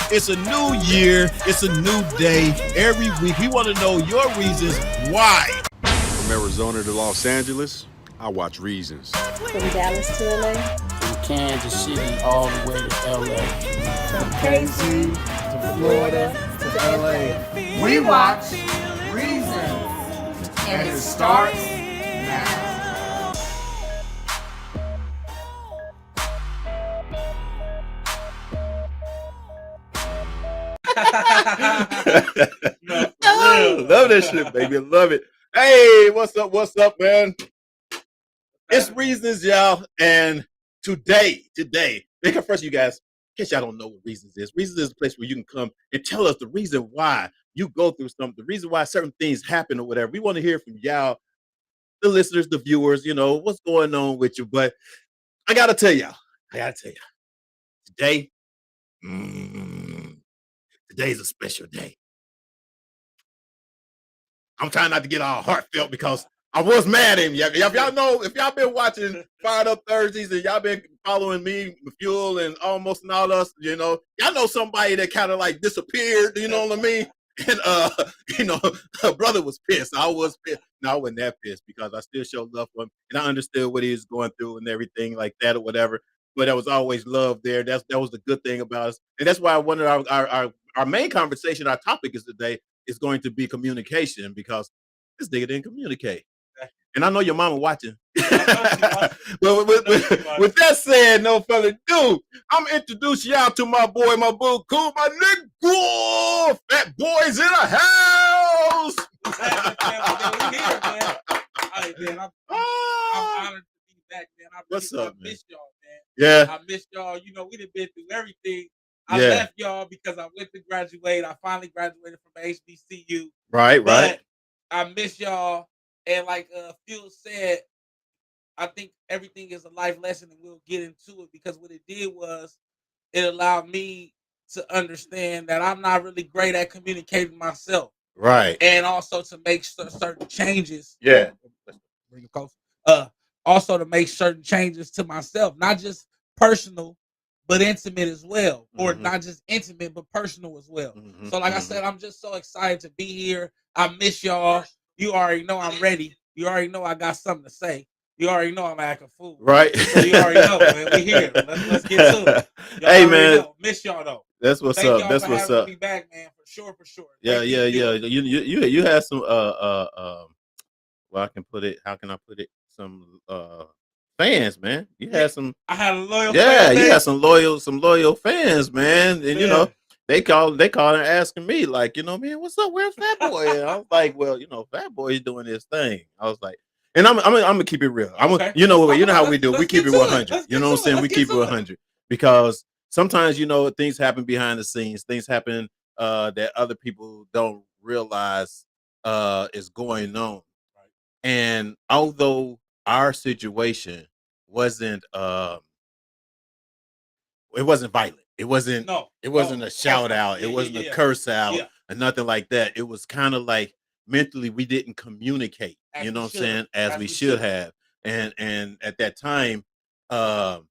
It's a new year. It's a new day. Every week, we want to know your reasons why. From Arizona to Los Angeles, I watch Reasons. From Dallas to LA. From Kansas City all the way to LA. From KC to Florida to LA. We watch Reasons. And it starts now. Love that shit, baby. Love it. Hey, what's up? What's up, man? It's Reasons, y'all. And today, first, you guys, in case y'all don't know what Reasons is. Reasons is a place where you can come and tell us the reason why you go through something, the reason why certain things happen or whatever. We want to hear from y'all, the listeners, the viewers, what's going on with you. But I got to tell y'all, today, today's a special day. I'm trying not to get all heartfelt because I was mad at him. If y'all know, if y'all been watching Fired Up Thursdays and y'all been following me, Fuel, and Almost and all us, y'all know somebody that kind of like disappeared, you know what I mean? And brother was pissed. I was pissed. No, I wasn't that pissed because I still showed love for him and I understood what he was going through and everything like that or whatever. But there was always love there. That was the good thing about us. And that's why I wanted our main conversation, our topic is today is going to be communication because this nigga didn't communicate. And I know your mama watching. But with that said, no further ado, I'm introducing y'all to my boy, my boo, cool, my nigga, Fat Boys in the house. I'm honored to be back, man. What's up, man? I miss y'all, man. Yeah. I miss y'all. We done been through everything. I left y'all because I went to graduate. I finally graduated from HBCU. Right. But I miss y'all. And like Phil said, I think everything is a life lesson and we'll get into it because what it did was it allowed me to understand that I'm not really great at communicating myself. Right. And also to make certain changes. Yeah. Bring it close. Also to make certain changes to myself, not just personal, but intimate as well, or not just intimate, but personal as well. So like I said, I'm just so excited to be here. I miss y'all. You already know I'm ready. You already know I got something to say. You already know I'm acting fool. Right. So you already know, man. We here. Let's get to it. Y'all hey, man. Miss y'all though. That's what's Thank up. y'all That's for what's having up. me back, man. For sure. Yeah. You had some well, I can put it. How can I put it? Some fans, man. You had some. I had a loyal. Yeah, fan you had base. some loyal fans, man. And they called and asking me like, man, what's up? Where's Fat Boy? And I was like, well, Fat Boy's doing his thing. I was like, and I'm gonna keep it real. Okay. You know how we do. We keep it 100. You know what I'm saying? We keep it 100 100 because sometimes things happen behind the scenes. Things happen that other people don't realize is going on. Right. And although our situation wasn't it wasn't violent. It wasn't a shout out. It wasn't a curse out and nothing like that. It was kind of like mentally we didn't communicate, you know what I'm saying, as we should have. And at that time, I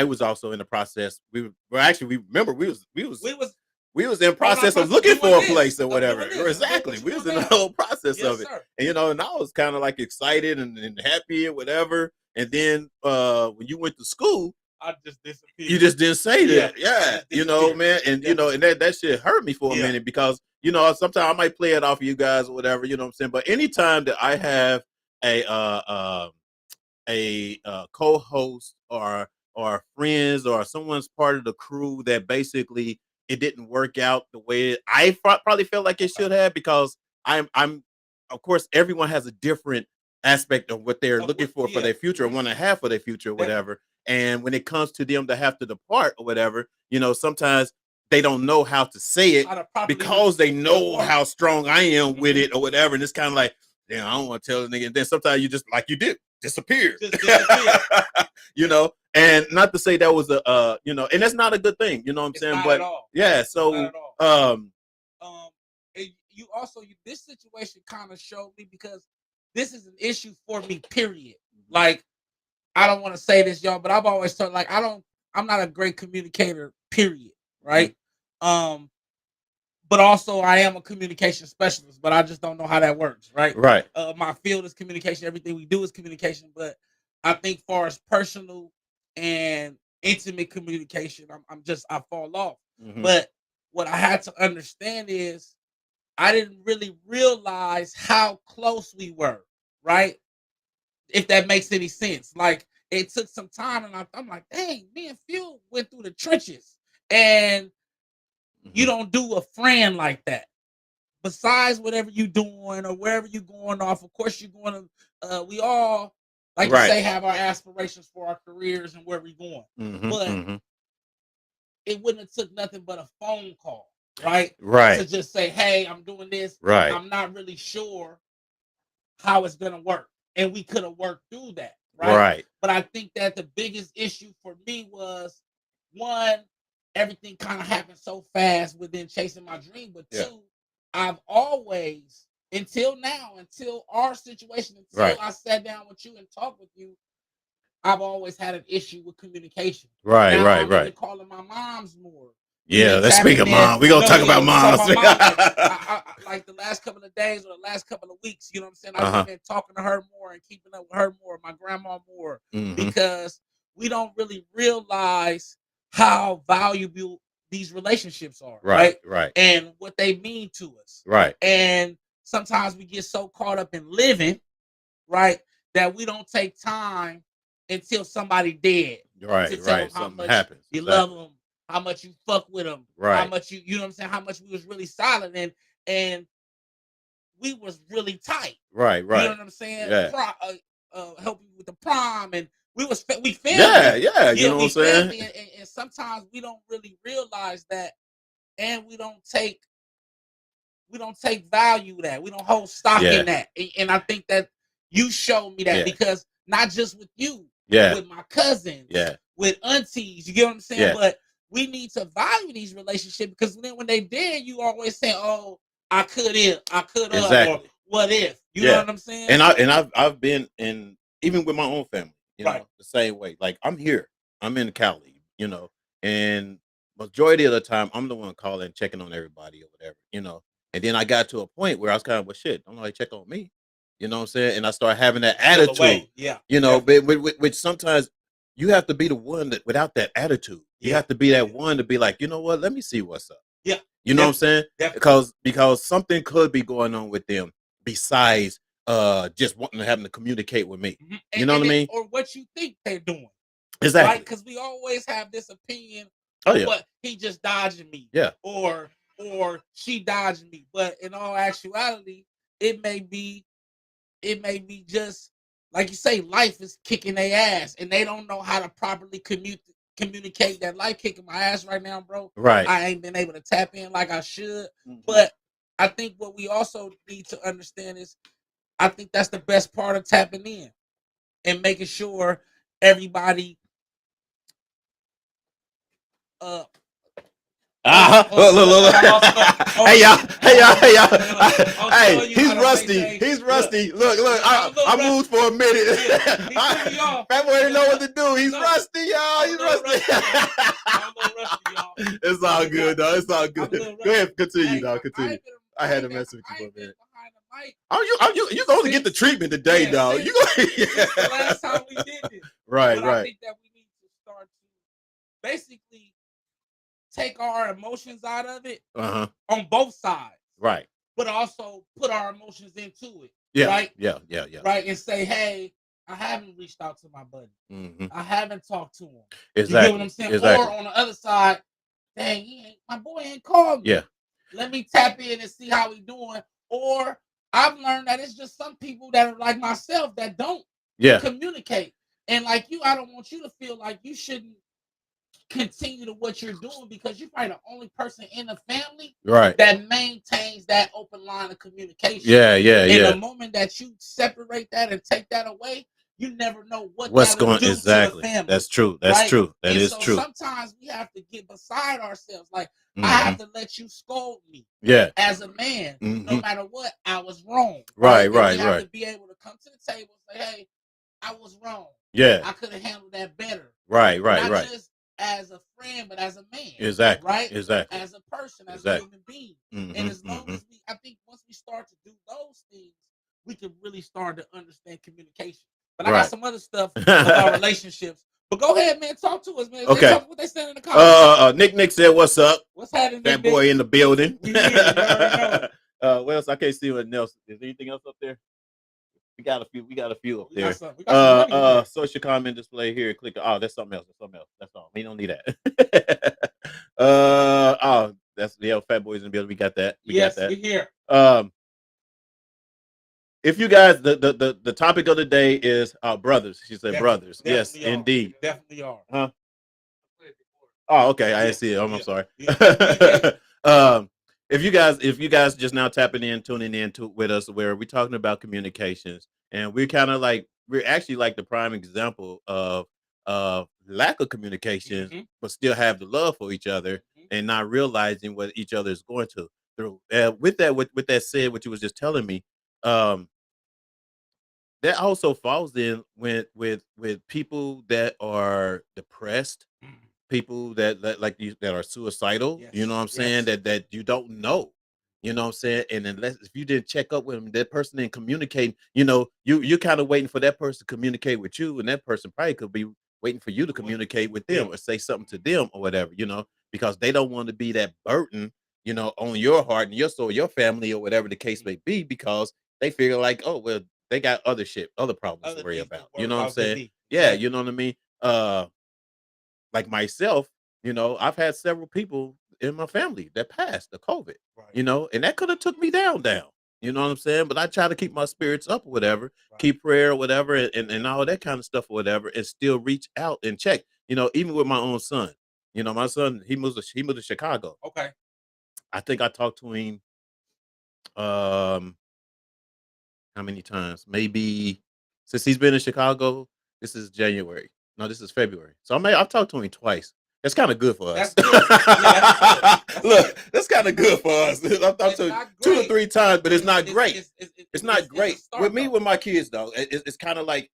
was also in the process. We was in process of looking for a place or whatever. Exactly. We was in the whole process of it. And and I was kind of like excited and happy and whatever. And then when you went to school, I just disappeared. You just didn't say that. Yeah. Man. And and that shit hurt me for a minute because, sometimes I might play it off of you guys or whatever, you know what I'm saying? But anytime that I have a co-host or friends or someone's part of the crew that basically it didn't work out the way I probably felt like it should have because I'm of course everyone has a different aspect of what they're looking for their future or want to have for their future or whatever. And when it comes to them to have to depart or whatever, sometimes they don't know how to say it because they know how strong I am with it or whatever. And it's kind of like, damn, I don't want to tell the nigga. And then sometimes you just like you did disappear. And not to say that was and that's not a good thing, you know what I'm saying? But yeah, so this situation kind of showed me because this is an issue for me, period. Like, I don't want to say this, y'all, but I've always thought like I'm not a great communicator, period. Right. But also I am a communication specialist, but I just don't know how that works, right? Right. My field is communication. Everything we do is communication, but I think far as personal and intimate communication, I fall off. Mhm. But what I had to understand is I didn't really realize how close we were, right? If that makes any sense. Like it took some time, and I'm like, dang, me and Phil went through the trenches, and you Mhm. don't do a friend like that. Besides whatever you doing or wherever you going off, of course you're going to. We all, like you Right. say, have our aspirations for our careers and where we going. Mhm. But Mhm. it wouldn't have took nothing but a phone call, right? To Right. just say, hey, I'm doing this. Right. I'm not really sure how it's gonna work, and we could have worked through that, right? Right. But I think that the biggest issue for me was one, everything kind of happened so fast within chasing my dream, but Yeah. two, I've always until now, until our situation, until Right. I sat down with you and talked with you, I've always had an issue with communication. Right. Now Right. I'm even Right. calling my moms more. Yeah. Let's speak of Tapping in. mom. We're gonna No, talk yeah, about we talk moms. about mom. Like the last couple of days or the last couple of weeks, you know what I'm saying? I've Uh-huh. been talking to her more and keeping up with her more, my grandma more, Mhm. because we don't really realize how valuable these relationships are, Right. right? Right. And what they mean to us. Right. And sometimes we get so caught up in living, right, that we don't take time until somebody dead Right. to tell Right. them how Something much happens. you Exactly. love them, how much you fuck with them, how Right. much you know what I'm saying, how much we was really solid and we was really tight. Right. You know Right. what I'm saying? Yeah. Help you with the prom, and we Yeah. family. Yeah. You Yeah, know what we I'm saying? family, and sometimes we don't really realize that, and we don't take value that. We don't hold stock Yeah. in that. And I think that you showed me that Yeah. because not just with you, Yeah. with my cousins, Yeah. with aunties, you get what I'm saying? Yeah. But we need to value these relationships because then when they dead, you always say, oh, I could have, or Exactly. what if? You know Yeah. what I'm saying? And I've been in, even with my own family, you know, Right. the same way. Like I'm here, I'm in Cali, you know, and majority of the time I'm the one calling, checking on everybody or whatever, you know. And then I got to a point where I was kind of, well, shit, don't nobody check on me, you know what I'm saying? And I started having that Feel attitude, away. Yeah. you know, Definitely. but which sometimes you have to be the one that without that attitude, you Yeah. have to be that one to be like, you know what, let me see what's up. Yeah. You know what I'm saying? Definitely. Because something could be going on with them besides just wanting to having to communicate with me. Mhm. You know what I mean? Or what you think they're doing. Right? Exactly. Because we always have this opinion, Oh yeah. but he just dodging me. Yeah. Or she dodging me. But in all actuality, it may be just like you say, life is kicking their ass, and they don't know how to properly communicate that life kicking my ass right now, bro. Right. I ain't been able to tap in like I should. Mhm. But I think what we also need to understand is, I think that's the best part of tapping in and making sure everybody Look. Oh, Hey y'all. Hey, showing you he's how to rusty. maintain- He's rusty. Look. I'm a little I rusty. moved for a minute. Yeah, he threw me off. That boy didn't know what to do. He's No. rusty, y'all. I'm a He's little rusty. I'm a little rusty, y'all. It's all good, though. It's all I'm a good. little Go ahead, continue, Hey, dog. Continue. I had to mess with you I for a ain't been minute. behind the mic. You going to get the treatment today, Yeah, dog. since- You going Since the last time we did this. Right, But I right. think that we need to start to basically take our emotions out of it Uh-huh. on both sides, Right. but also put our emotions into it. Yeah. Right? Yeah. Right? And say, hey, I haven't reached out to my buddy. Mm-hmm. I haven't talked to him. Exactly. You get what I'm saying? Exactly. Or on the other side, dang, my boy ain't called me. Yeah. Let me tap in and see how he doing. Or I've learned that it's just some people that are like myself that don't communicate. And like you, I don't want you to feel like you shouldn't continue to what you're doing because you're probably the only person in the family that maintains that open line of communication. Yeah. And the moment that you separate that and take that away, you never know what's going to do to the family. That's true. That's true. That is true. Sometimes we have to get beside ourselves. Like I have to let you scold me. Yeah. As a man, no matter what, I was wrong. Right. We have to be able to come to the table and say, hey, I was wrong. Yeah. I could have handled that better. Right. Not just as a friend, but as a man. Exactly. Right? Exactly. As a person, as Exactly. a human being. Mhm, And as long mhm. as I think once we start to do those things, we can really start to understand communication. But I got Right. some other stuff about relationships. But go ahead, man. Talk to us, man. Okay. What they saying in the comments. Nick said, "What's up?" What's happening, That Nick? boy in the building. We here. You already know. What else? I can't see what else. Is there anything else up there? We got a few. We got a few up We there. got some money up there. Social comment display here. Click. Oh, that's something else. That's something else. That's all. We don't need that. Oh, that's Fat Boys in the building. We got that. We got that. We here. If you guys, the topic of the day is brothers. She said brothers. Yes, Definitely are. indeed. Definitely are. Huh? Oh, okay. I didn't see it. I'm sorry. If you guys just now tuning in with us, where we're talking about communications, and we're actually like the prime example of lack of communication, but still have the love for each other and not realizing what each other is going through. With that said, what you was just telling me, that also falls in with people that are depressed, people that like you that are suicidal. You know what I'm saying? That you don't know. You know what I'm saying? And unless if you didn't check up with them, that person didn't communicate. You're kind of waiting for that person to communicate with you, and that person probably could be waiting for you to communicate with them or say something to them or whatever. Because they don't want to be that burden, on your heart and your soul, your family or whatever the case may be, because they figure like, oh well, they got other problems to worry about. You know what I'm saying? Yeah, you know what I mean? Like myself, I've had several people in my family that passed the COVID, and that could have took me down. You know what I'm saying? But I try to keep my spirits up or whatever, keep prayer or whatever, and all that kind of stuff or whatever, and still reach out and check. Even with my own son. My son, he moved to Chicago. Okay. I think I talked to him how many times? Maybe since he's been in Chicago, this is January. No, this is February. So I've talked to him twice. That's kind of good for us. That's good. That's Look, that's kind of good for us. I've talked to him 2 or 3 times, but it's not great. It's not great. With me, with my kids, though, it's kind of like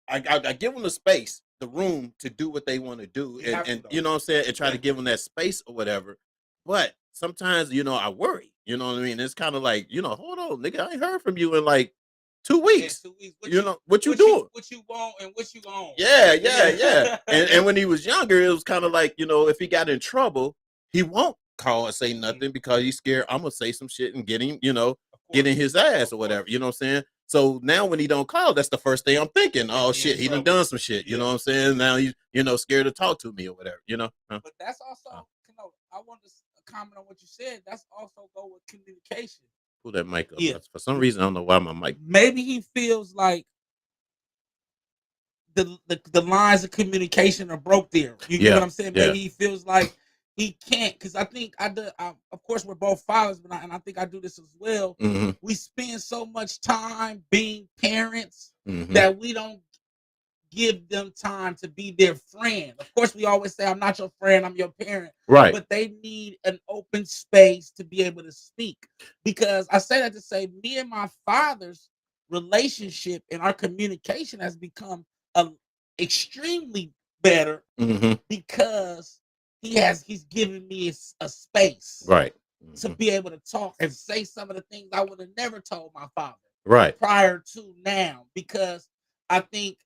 I give them the space, the room to do what they want to do, and you know what I'm saying, and try to give them that space or whatever. But sometimes, I worry. You know what I mean? It's kind of like, hold on, nigga, I ain't heard from you in like 2 weeks. What you doing? What you want and what you want. Yeah. and when he was younger, it was kind of like, if he got in trouble, he won't call and say nothing because he's scared I'm gonna say some shit and get him, get in his ass or whatever. You know what I'm saying? So now when he don't call, that's the first thing I'm thinking. Oh shit, he done some shit. You know what I'm saying? Now he's, scared to talk to me or whatever. Huh? But that's also, I want to comment on what you said. That's also go with communication. Pull that mic up. Yeah. For some reason, I don't know why my mic. Maybe he feels like the lines of communication are broke there. You get what I'm saying? Maybe he feels like he can't, because I think of course we're both fathers, but I think I do this as well. We spend so much time being parents that we don't give them time to be their friend. Of course, we always say, I'm not your friend, I'm your parent. Right. But they need an open space to be able to speak. Because I say that to say, me and my father's relationship and our communication has become extremely better because he's given me a space. Right. To be able to talk and say some of the things I would have never told my father. Right. Prior to now. Because I think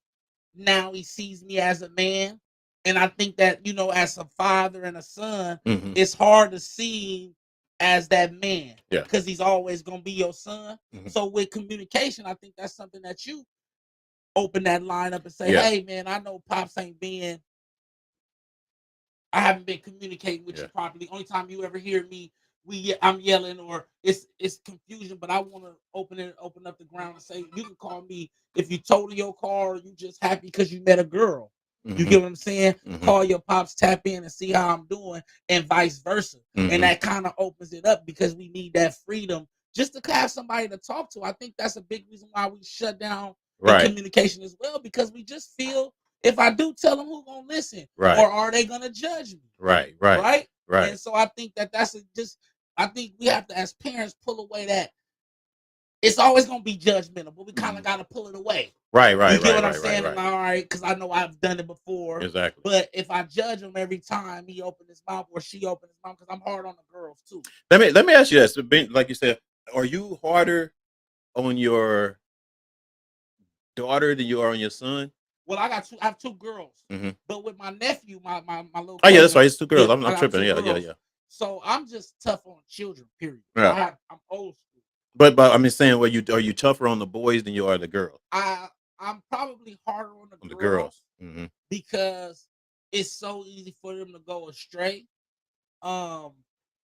now he sees me as a man, and I think that as a father and a son, it's hard to see him as that man, because he's always gonna be your son. So with communication, I think that's something that you open that line up and say, hey man, I know Pops I haven't been communicating with you properly. Only time you ever hear me, I'm yelling or it's confusion, but I want to open up the ground and say, you can call me if you total your car or you just happy because you met a girl. You get what I'm saying? Call your pops, tap in and see how I'm doing, and vice versa. And that kind of opens it up, because we need that freedom just to have somebody to talk to. I think that's a big reason why we shut down communication as well, because we just feel, if I do tell them, who's gonna listen? Or are they gonna judge me? Right. And so I think that's I think we have to, as parents, pull away it's always gonna be judgmental, but we kind of gotta pull it away. Right. You get what I'm saying? And all right, because I know I've done it before. Exactly. But if I judge him every time he opened his mouth or she opened his mouth, because I'm hard on the girls too. Let me ask you this. Like you said, are you harder on your daughter than you are on your son? Well, I have two girls, but with my nephew, my little. Oh yeah, that's right. It's two girls. Yeah, I'm tripping. Yeah. So I'm just tough on children. Period. Yeah. I'm old school. But I mean, saying, are you tougher on the boys than you are the girls? I'm probably harder on the girls. Because it's so easy for them to go astray.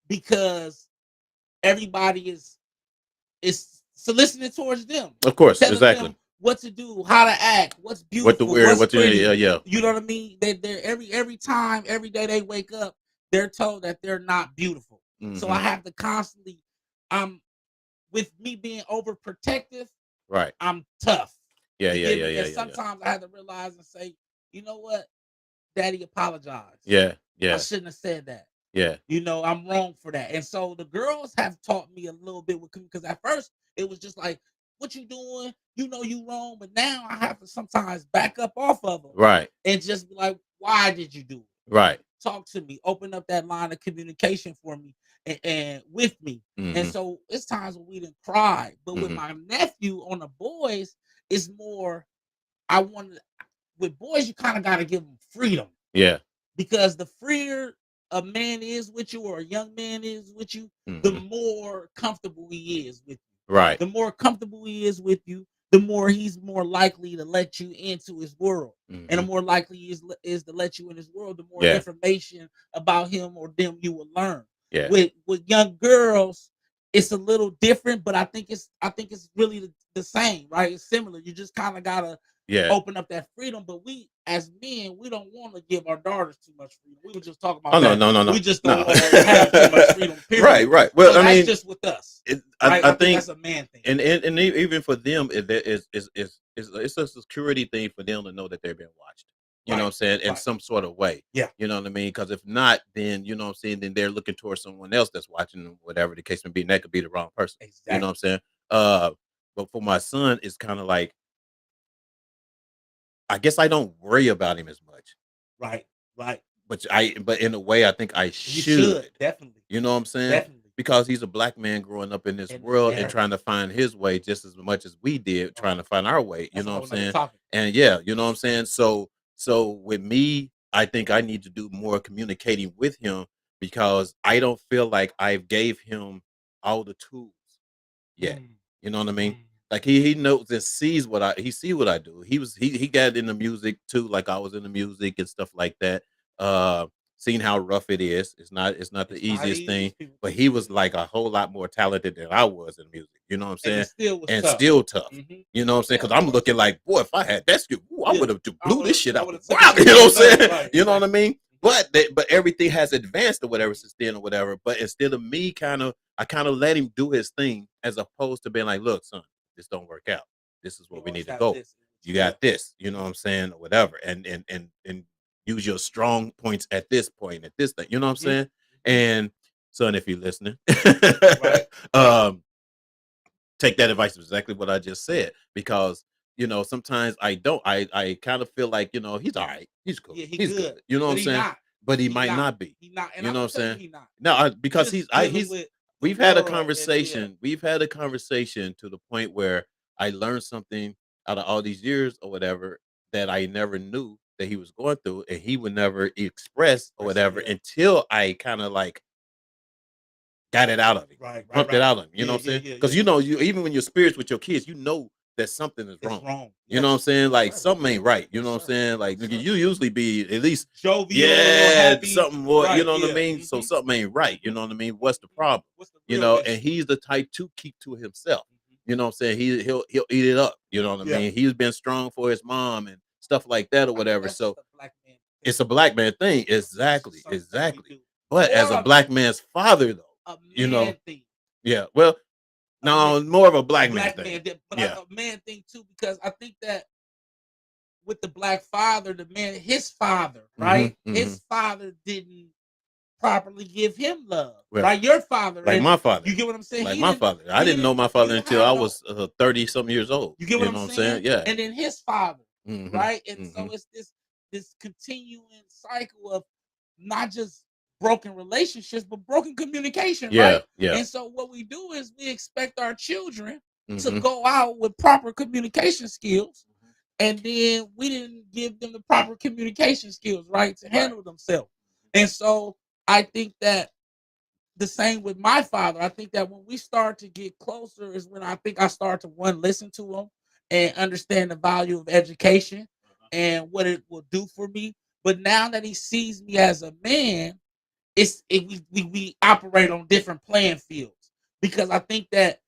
Because everybody is soliciting towards them. Of course, telling exactly. them what to do, how to act, what's beautiful, what to wear, what's pretty. Yeah. You know what I mean? They're every time, every day they wake up, they're told that they're not beautiful. So I have to constantly, with me being overprotective, right? I'm tough. Yeah. Sometimes I have to realize and say, you know what, Daddy, apologize. Yeah. I shouldn't have said that. Yeah. You know, I'm wrong for that. And so the girls have taught me a little bit because at first it was just like, what you doing? You know you wrong. But now I have to sometimes back up off of them. Right. And just be like, why did you do it? Right. Talk to me. Open up that line of communication for me and with me. And so it's times when we didn't cry. But with my nephew on the boys, it's more, with boys, you kind of got to give them freedom. Yeah. Because the freer a man is with you or a young man is with you, the more comfortable he is with you. Right. The more comfortable he is with you, the more he's more likely to let you into his world. And the more likely he is to let you in his world, the more information about him or them you will learn. Yeah. With young girls, it's a little different, but I think it's really the same, right? It's similar. You just kind of gotta open up that freedom. But we, as men, we don't want to give our daughters too much freedom. We were just talking about that. No. We just don't want to have too much freedom. Period. Right. Well, so I mean, that's just with us. I think that's a man thing. And even for them, it's a security thing for them to know that they're being watched. You know what I'm saying? In some sort of way. Yeah. You know what I mean? Because if not, then you know what I'm saying, then they're looking towards someone else that's watching them, whatever the case may be, and that could be the wrong person. Exactly. You know what I'm saying? But for my son, it's kind of like, I guess I don't worry about him as much. Right. But in a way, I think I should. You should, definitely. You know what I'm saying? Definitely. Because he's a black man growing up in this world and trying to find his way just as much as we did trying to find our way. You know what I'm saying? And yeah, you know what I'm saying? So with me, I think I need to do more communicating with him because I don't feel like I've gave him all the tools yet. You know what I mean? Like he knows and sees what I do. He got into music too, like I was in the music and stuff like that. Seeing how rough it is. It's not the easiest thing, but he was like a whole lot more talented than I was in music. You know what I'm saying? And still tough. You know what I'm saying? Because I'm looking like, boy, if I had that skill, I would have blew this shit out. Wow, you know what I'm saying? Right. You know what I mean? But everything has advanced or whatever since then or whatever. But instead of me I kind of let him do his thing as opposed to being like, look, son, this don't work out. This is where we need to go. You got this, you know what I'm saying, or whatever. And use your strong points at this point, at this thing. You know what I'm saying? And son, if you're listening, take that advice exactly what I just said. Because, you know, sometimes I I kind of feel like, you know, he's all right. He's cool. Yeah, he's good. You know what I'm saying? But he might not be. You know what I'm saying? No, because we've had a conversation. We've had a conversation to the point where I learned something out of all these years or whatever that I never knew that he was going through, and he would never express or whatever until I kind of like got it out of him, pumped it out of him. You know what I'm saying? Because you know, even when you're spirits with your kids, you know that something is wrong. You know what I'm saying? Like something ain't right. You know what I'm saying? Like you usually be at least jovial, something more. You know what I mean? So something ain't right. You know what I mean? What's the problem? You know, and he's the type to keep to himself. You know what I'm saying? He'll eat it up. You know what I mean? He's been strong for his mom and stuff like that or whatever. So it's a black man thing. Exactly. But as a black man's father, though, you know, well, no, more of a black man thing. But a man thing too, because I think that with the black father, his father, right? His father didn't properly give him love, Well, right? Your father, like and my father. you get what I'm saying? Like He my didn't- father. I he didn't know my he father didn't until have I no- was 30-something years old. You get what I'm I'm saying? saying? Yeah. And then his father, Mhm, right? And so mhm. it's this continuing cycle of not just broken relationships, but broken communication, Yeah, right? yeah. And so what we do is we expect our children to Mhm. go out with proper communication skills, and then we didn't give them the proper communication skills, right, to handle themselves. And so I think that the same with my father. I think that when we start to get closer is when I think I start to listen to him and understand the value of education and what it will do for me. But now that he sees me as a man, we operate on different playing fields, because I think that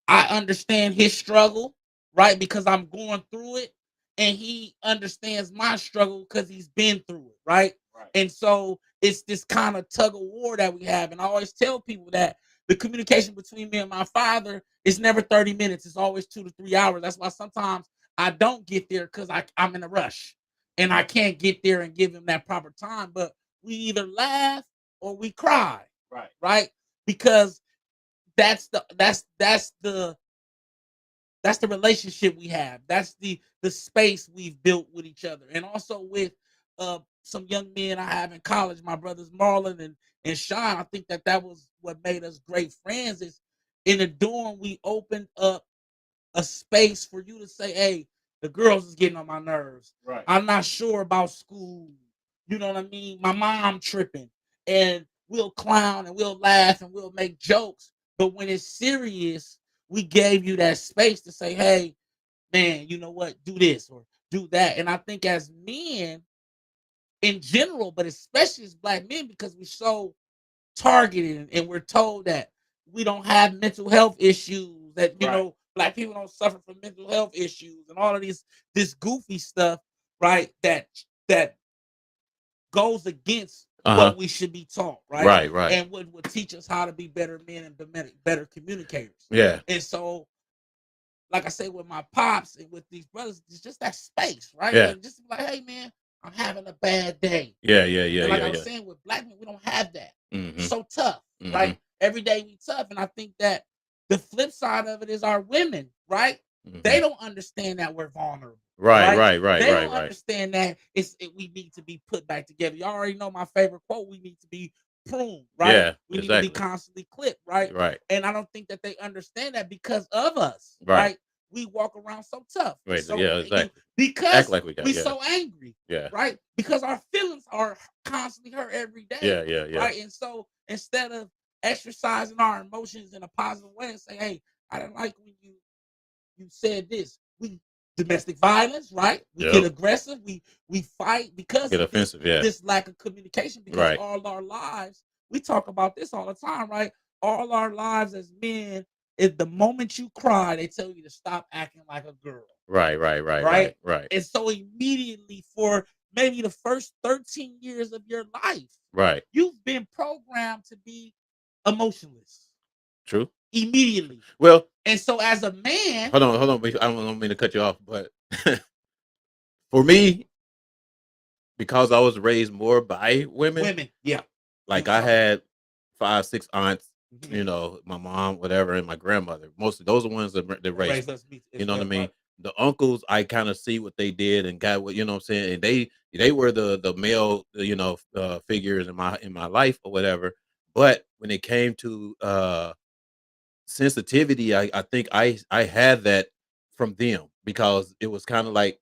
I understand his struggle, right? Because I'm going through it, and he understands my struggle because he's been through it, right? And so it's this kind of tug of war that we have. And I always tell people that the communication between me and my father is never 30 minutes. It's always 2 to 3 hours. That's why sometimes I don't get there because I'm in a rush and I can't get there and give him that proper time. But we either laugh or we cry, right? Because that's the relationship we have. That's the space we've built with each other, and also with some young men I have in college, my brothers Marlon and Sean. I think that was what made us great friends. Is in the dorm we opened up a space for you to say, "Hey, the girls is getting on my nerves. I'm not sure about school. You know what I mean? My mom tripping." And we'll clown and we'll laugh and we'll make jokes. But when it's serious, we gave you that space to say, "Hey, man, you know what? Do this or do that." And I think as men in general, but especially as black men, because we're so targeted and we're told that we don't have mental health issues, that black people don't suffer from mental health issues and all of this goofy stuff, right? That goes against what we should be taught, right? Right. And would teach us how to be better men and better communicators. Yeah. And so, like I say, with my pops and with these brothers, it's just that space, right? Yeah. And just like, "Hey, man, I'm having a bad day." Yeah. And like I was Yeah. saying, with black men, we don't have that. Mhm. So tough, Mhm. right? Every day we tough. And I think that the flip side of it is our women, right? They Mhm. don't understand that we're vulnerable. Right. They don't understand that we need to be put back together. You already know my favorite quote: "We need to be pruned," right? Yeah, We need to be exactly. constantly clipped, right? Right. And I don't think that they understand that because of us, Right. right? We walk around so tough. Right. So Yeah, exactly. because Act like we got. we're Yeah. so angry, Yeah. right? Because our feelings are constantly hurt every day. Yeah. Right. And so instead of exercising our emotions in a positive way and say, "Hey, I didn't like when you said this," we domestic violence, right? We get aggressive, we fight because Get of offensive. Yeah. this lack of communication, because all our lives, we talk about this all the time, right? All our lives as men, is the moment you cry, they tell you to stop acting like a girl. Right. And so immediately, for maybe the first 13 years of your life, Right. you've been programmed to be emotionless True. immediately. Well, And so as a man, hold on. I don't mean to cut you off, but for me, because I was raised more by women, yeah. like You I are. had 5, 6 aunts, Mhm. you know, my mom, whatever, and my grandmother. Most of those are ones that raised me. us You know what I mean? right? The uncles, I kind of see what they did and got what, you know what I'm saying? And they were the male, figures in my life or whatever. But when it came to sensitivity, I think I had that from them, because it was kind of like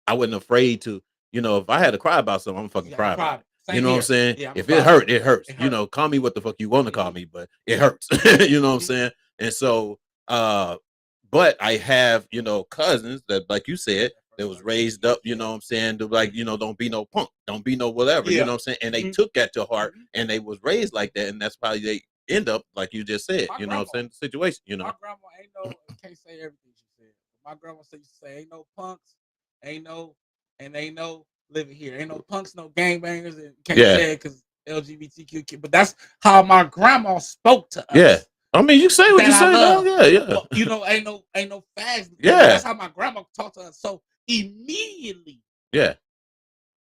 I wasn't afraid to, if I had to cry about something, I'm fucking You gotta cry cry. about it. Same You know what I'm here. saying? Yeah, I'm If cry. it hurt, it hurts. It hurt. Call me what the fuck you want to call me, but it hurts. You know what I'm saying? And so, but I have, cousins that, like you said, that was raised up, you know what I'm saying, to like, don't be no punk, don't be no whatever, you know what I'm saying? And they took that to heart, and they was raised like that, and that's probably they end up like you just said, My you know what I'm saying? Situation, My grandma ain't no, can't say everything she said. My grandma used to say, "Ain't no punks, ain't no living here. Ain't no punks, no gangbangers." And can't say it because LGBTQ kid. But that's how my grandma spoke to us. Yeah. I mean, you say what you That I say, love. though. Yeah. Ain't no fags. Yeah. That's how my grandma talked to us. So immediately, Yeah.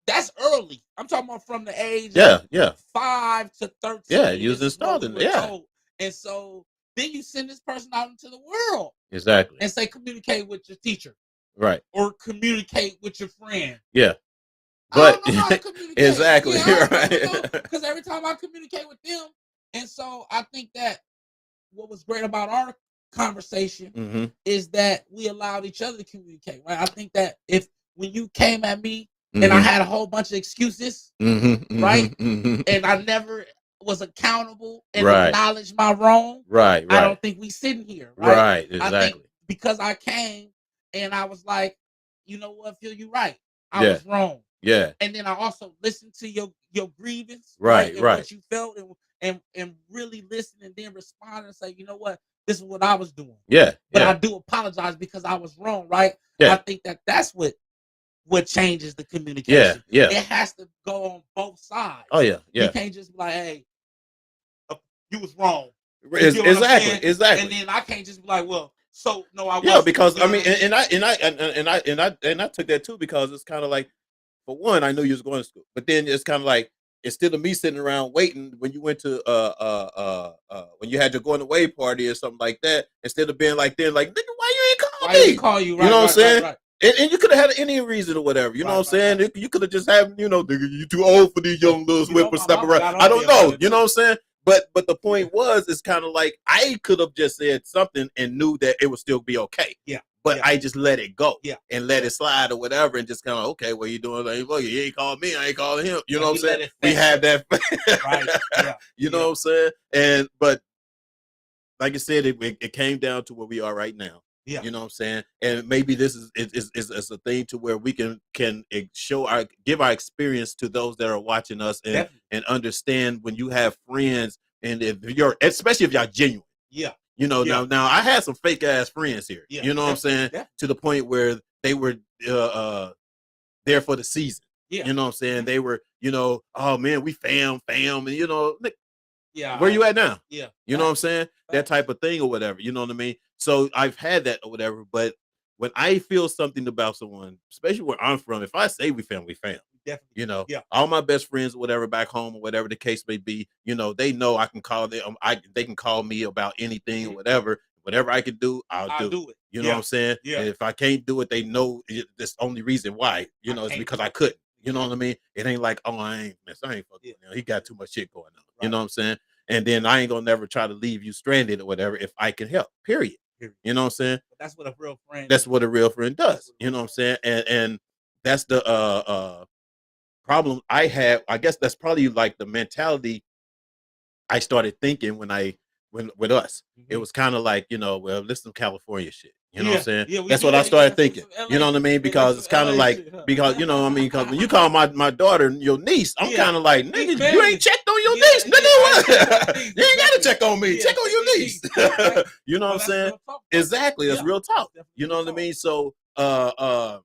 that's early. I'm talking about from the age Yeah, of yeah, 5 to 13. yeah. You was This is what we installing. were Yeah, told. And so then you send this person out into the world exactly. and say communicate with your teacher Right. or communicate with your friend. Yeah. I But don't know how to communicate. exactly. Yeah, I Right. don't know, because every time I communicate with them, and so I think that what was great about our conversation Mm-hmm. is that we allowed each other to communicate. Right? I think that if when you came at me and I Mm-hmm. had a whole bunch of excuses, Mm-hmm. right, Mm-hmm. and I never was accountable and Right. acknowledged my wrong, Right. I Right. don't think we sitting here, right? Right. I think Exactly. because I came and I was like, you know what, Phil, you right. I Yeah. was wrong. Yeah. And then I also listened to your grievance, Right, and right. what you felt, and really listen and then respond and say, you know what, this is what I was doing. Yeah. But Yeah. I do apologize because I was wrong, right? Yeah. I think that that's what changes the Yeah. communication. Yeah. It has to go on both sides. Oh yeah. You Yeah. can't just be like, hey, you was wrong. You get what I'm Exactly. saying? Exactly. And then I can't just be like, well, so no, I Yeah, wasn't. because You know I mean, what and I took that too, because it's kind of like, for one, I knew you was going to school, but then it's kind of like, instead of me sitting around waiting when you went to when you had your going away party or something like that, instead of being like, then like, nigga, why you ain't call Why me? didn't call you? Right, You know what I'm saying? Right. And you could have had any reason or whatever. You know what I'm saying? Right. You could have just had, nigga, you too old for these young little You know, whippersnapper. my mama got I on don't me about know. it, You know too. what I'm saying? But the point was, it's kind of like I could have just said something and knew that it would still be okay. Yeah. But Yeah. I just let it go. Yeah. And let it slide or whatever, and just kind of, okay, what you doing? Like, well, you ain't called me, I ain't calling him. You know what I'm saying? We have that. Right. Yeah. You know what I'm saying? But like I said, it came down to where we are right now. Yeah. You know what I'm saying? And maybe this is a thing to where we can give our experience to those that are watching us, and understand when you have friends, and especially if y'all genuine. Yeah. You know, now I had some fake ass friends here. Yeah, you know what I'm saying? To the point where they were there for the season. Yeah. You know what I'm saying? They were, oh man, we fam, and yeah. where you at now? Yeah. You know what I'm saying? That type of thing or whatever. You know what I mean? So I've had that or whatever. But when I feel something about someone, especially where I'm from, if I say we fam, we fam. Definitely. Yeah. All my best friends or whatever back home or whatever the case may be, they know I can call them. They can call me about anything or whatever. Whatever I can do, I'll do it. You know what I'm saying? Yeah. And if I can't do it, they know that's the only reason why. It's because I couldn't. You know what I mean? It ain't like, oh, I ain't fucking. He got too much shit going on. Right. You know what I'm saying? And then I ain't gonna never try to leave you stranded or whatever if I can help. Period. You know what I'm saying? But that's what a real friend. That's what a real friend does. You know what I'm saying? And that's the problem I had. I guess that's probably like the mentality I started thinking when with us. Mm-hmm. It was kind of like, well, this is some California shit. You know what I'm saying? Yeah, that's what I started thinking. You know what I mean? Because it's kind of like, shit, huh? because, because when you call my daughter your niece, I'm kind of like, nigga, you ain't checked on your niece, nigga. You ain't got to check on me. Check on your niece. You know what I'm saying? Exactly. That's real talk. You know what I mean? So, but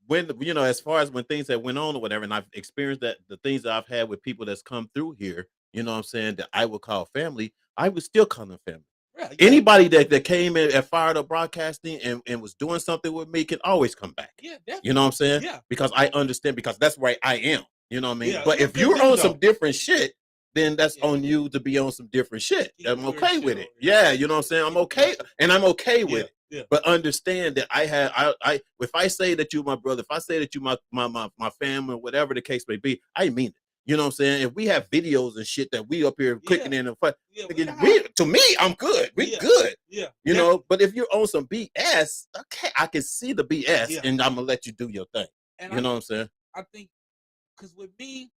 when, as far as when things that went on or whatever, and I've experienced that the things that I've had with people that's come through here, you know what I'm saying, that I would call family, I would still call them family. Yeah. Anybody that came in at Fired Up Broadcasting and was doing something with me can always come back. Yeah, definitely. You know what I'm saying? Yeah. Because I understand, because that's where I am. You know what I mean? Yeah, but if you're on some different shit, then that's on you to be on some different shit. I'm okay with it. Yeah, you know what I'm saying? I'm okay, and I'm okay with it. Yeah. But understand that I if I say that you my brother, if I say that you my family, whatever the case may be, I mean it. You know what I'm saying? If we have videos and shit that we up here clicking in and to me, I'm good. We good. Yeah. You know, but if you're on some BS, okay, I can see the BS, and I'm gonna let you do your thing. And you know what I'm saying? I think because with me,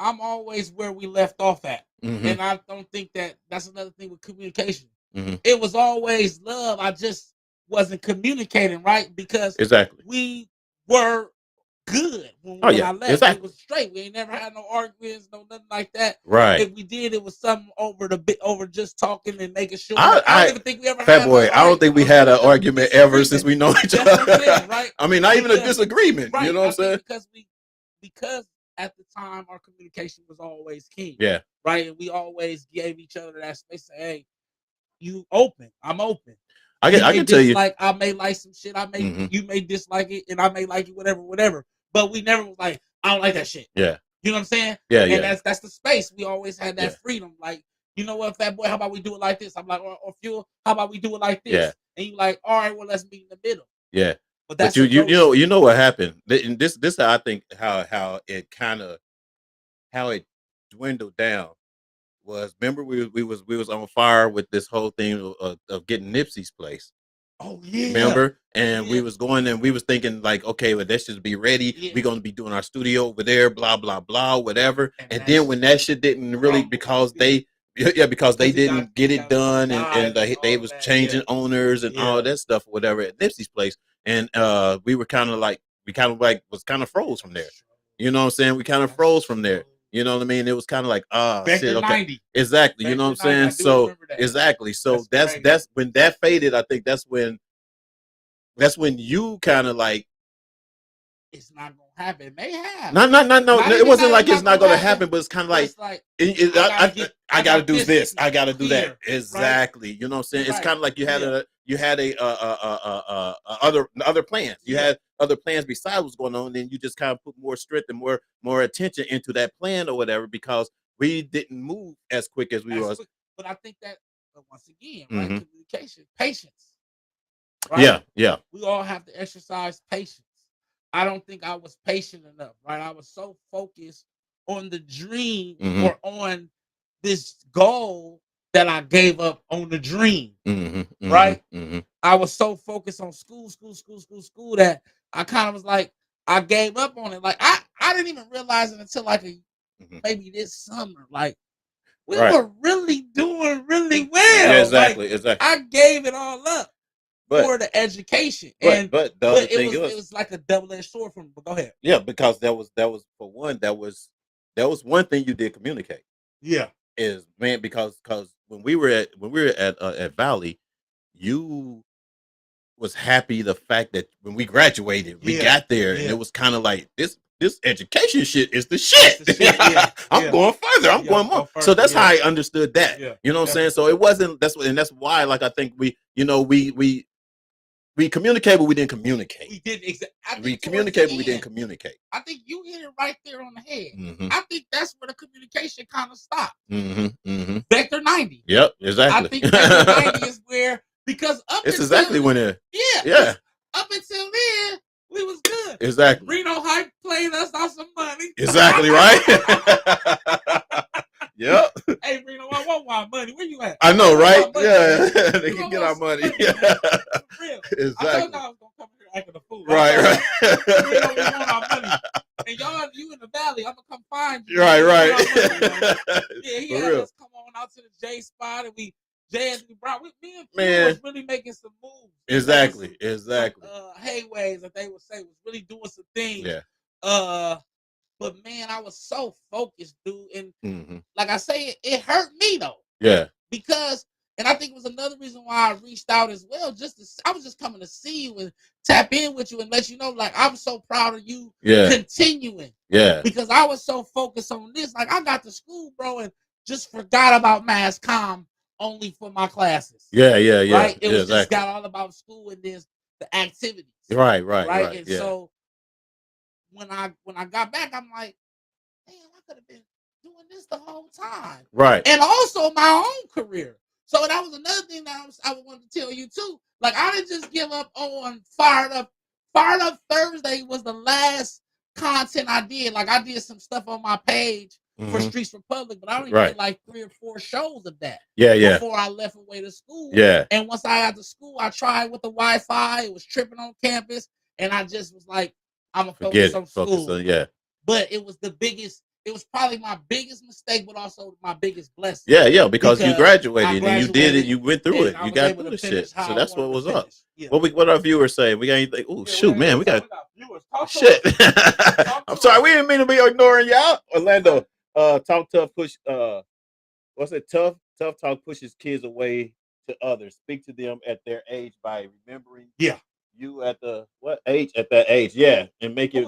I'm always where we left off at. Mm-hmm. And I don't think that's another thing with communication. Mm-hmm. It was always love. I just wasn't communicating right because we were good when I left. Exactly. It was straight. We ain't never had no arguments, no nothing like that. Right. If we did, it was something over just talking and making sure. I don't even think we ever had. Boy, I don't think we had an argument ever since we know each other. Saying, right? I mean, not even a disagreement. Right. You know what I'm saying? Because at the time our communication was always king. Yeah. Right. And we always gave each other that space. Say, hey, you open, I'm open. I can tell you. Dislike, I may like some shit. You may dislike it, and I may like it, whatever. But we never was like, I don't like that shit. Yeah. You know what I'm saying? Yeah, and yeah. that's the space. We always had that freedom. Like, you know what, Fat Boy, how about we do it like this? I'm like, or Fuel, how about we do it like this? Yeah. And you like, all right, well, let's meet in the middle. Yeah. But that's you know what happened. And this I think how it dwindled down was, remember we was on fire with this whole thing of getting Nipsey's place. Oh yeah. Remember? And we was going and we was thinking like, okay, well, let's just be ready. Yeah. We're gonna be doing our studio over there, blah, blah, blah, whatever. And then when that shit didn't really, because they didn't get it done, and they was changing owners and all that stuff or whatever at Nipsey's place. And we was kind of froze from there. You know what I'm saying? We kind of froze from there. You know what I mean? It was kind of like, shit, okay. 90. Exactly. You know what I'm saying? So exactly. So that's when that faded. I think that's when you kind of like, it's not gonna happen. It may have. No. It wasn't like it's not gonna happen, but it's kind of like, I gotta do this. I gotta do that. Exactly. Right? You know what I'm saying? It's kind of like you had other plans. You had other plans besides what's going on, and you just kind of put more strength and more attention into that plan or whatever, because we didn't move as quick as we was. But I think that once again, right, communication, patience. Right? Yeah, yeah. We all have to exercise patience. I don't think I was patient enough, right? I was so focused on the dream or on this goal that I gave up on the dream, right? I was so focused on school that I kind of was like, I gave up on it. Like I didn't even realize it until like maybe this summer. Like we were really doing really well. Yeah, exactly, like, exactly. I gave it all up for the education, but the other thing it was like a double-edged sword for me. But go ahead. Yeah, because that was for one, that was one thing you did communicate. Yeah, is, man, because when we were at Valley, you was happy the fact that when we graduated, we got there, and it was kind of like this education shit is the shit. I'm going further. I'm going more. So that's how I understood that. You know what I'm saying? So it wasn't, that's why, like, I think we communicate, but we didn't communicate. We didn't exactly. We communicate, but we didn't communicate. I think you hit it right there on the head. I think that's where the communication kind of stopped. Vector 90. Yep, exactly. I think Vector 90 is where, because it's exactly when it. Yeah. Up until then, we was good. Exactly. Reno Hype played us out some money. Exactly right. Yep. Hey, Reno, I want my money. Where you at? I know, right? Yeah, they can get our money. Yeah. For real. Exactly. I told y'all I was gonna come here acting a fool. Right. Reno, we want our money. And y'all, you in the valley, I'm gonna come find you. Right. Yeah, he had us come on out to the J spot, and Jay Anthony Brown, me and Q was really making some moves. Exactly. Hayways that they would say was really doing some things. Yeah. But man, I was so focused, dude. And like I say, it hurt me though. Yeah. Because, and I think it was another reason why I reached out as well. I was just coming to see you and tap in with you and let you know, like, I'm so proud of you continuing. Yeah. Because I was so focused on this. Like, I got to school, bro, and just forgot about mass comm only for my classes. Yeah. Right? It was just got all about school and then the activities. Right. And so when I got back, I'm like, damn, I could have been doing this the whole time. Right. And also my own career. So that was another thing that I wanted to tell you too. Like, I didn't just give up on Fired Up. Fired Up Thursday was the last content I did. Like, I did some stuff on my page for Streets Republic, but I only did like 3 or 4 shows of that. Before I left away to school. Yeah. And once I got to school, I tried with the Wi-Fi. It was tripping on campus, and I just was like, I'm gonna focus on school. But it was it was probably my biggest mistake, but also my biggest blessing. Yeah, because you graduated and you did it, you went through it, you got through the shit. So that's what was up. What our viewers say? We got anything? Oh shoot, man, we got shit. I'm sorry, we didn't mean to be ignoring y'all. Orlando, Talk Tough push. What's it? Tough Talk pushes kids away to others. Speak to them at their age by remembering. You at the what age? At that age, and make it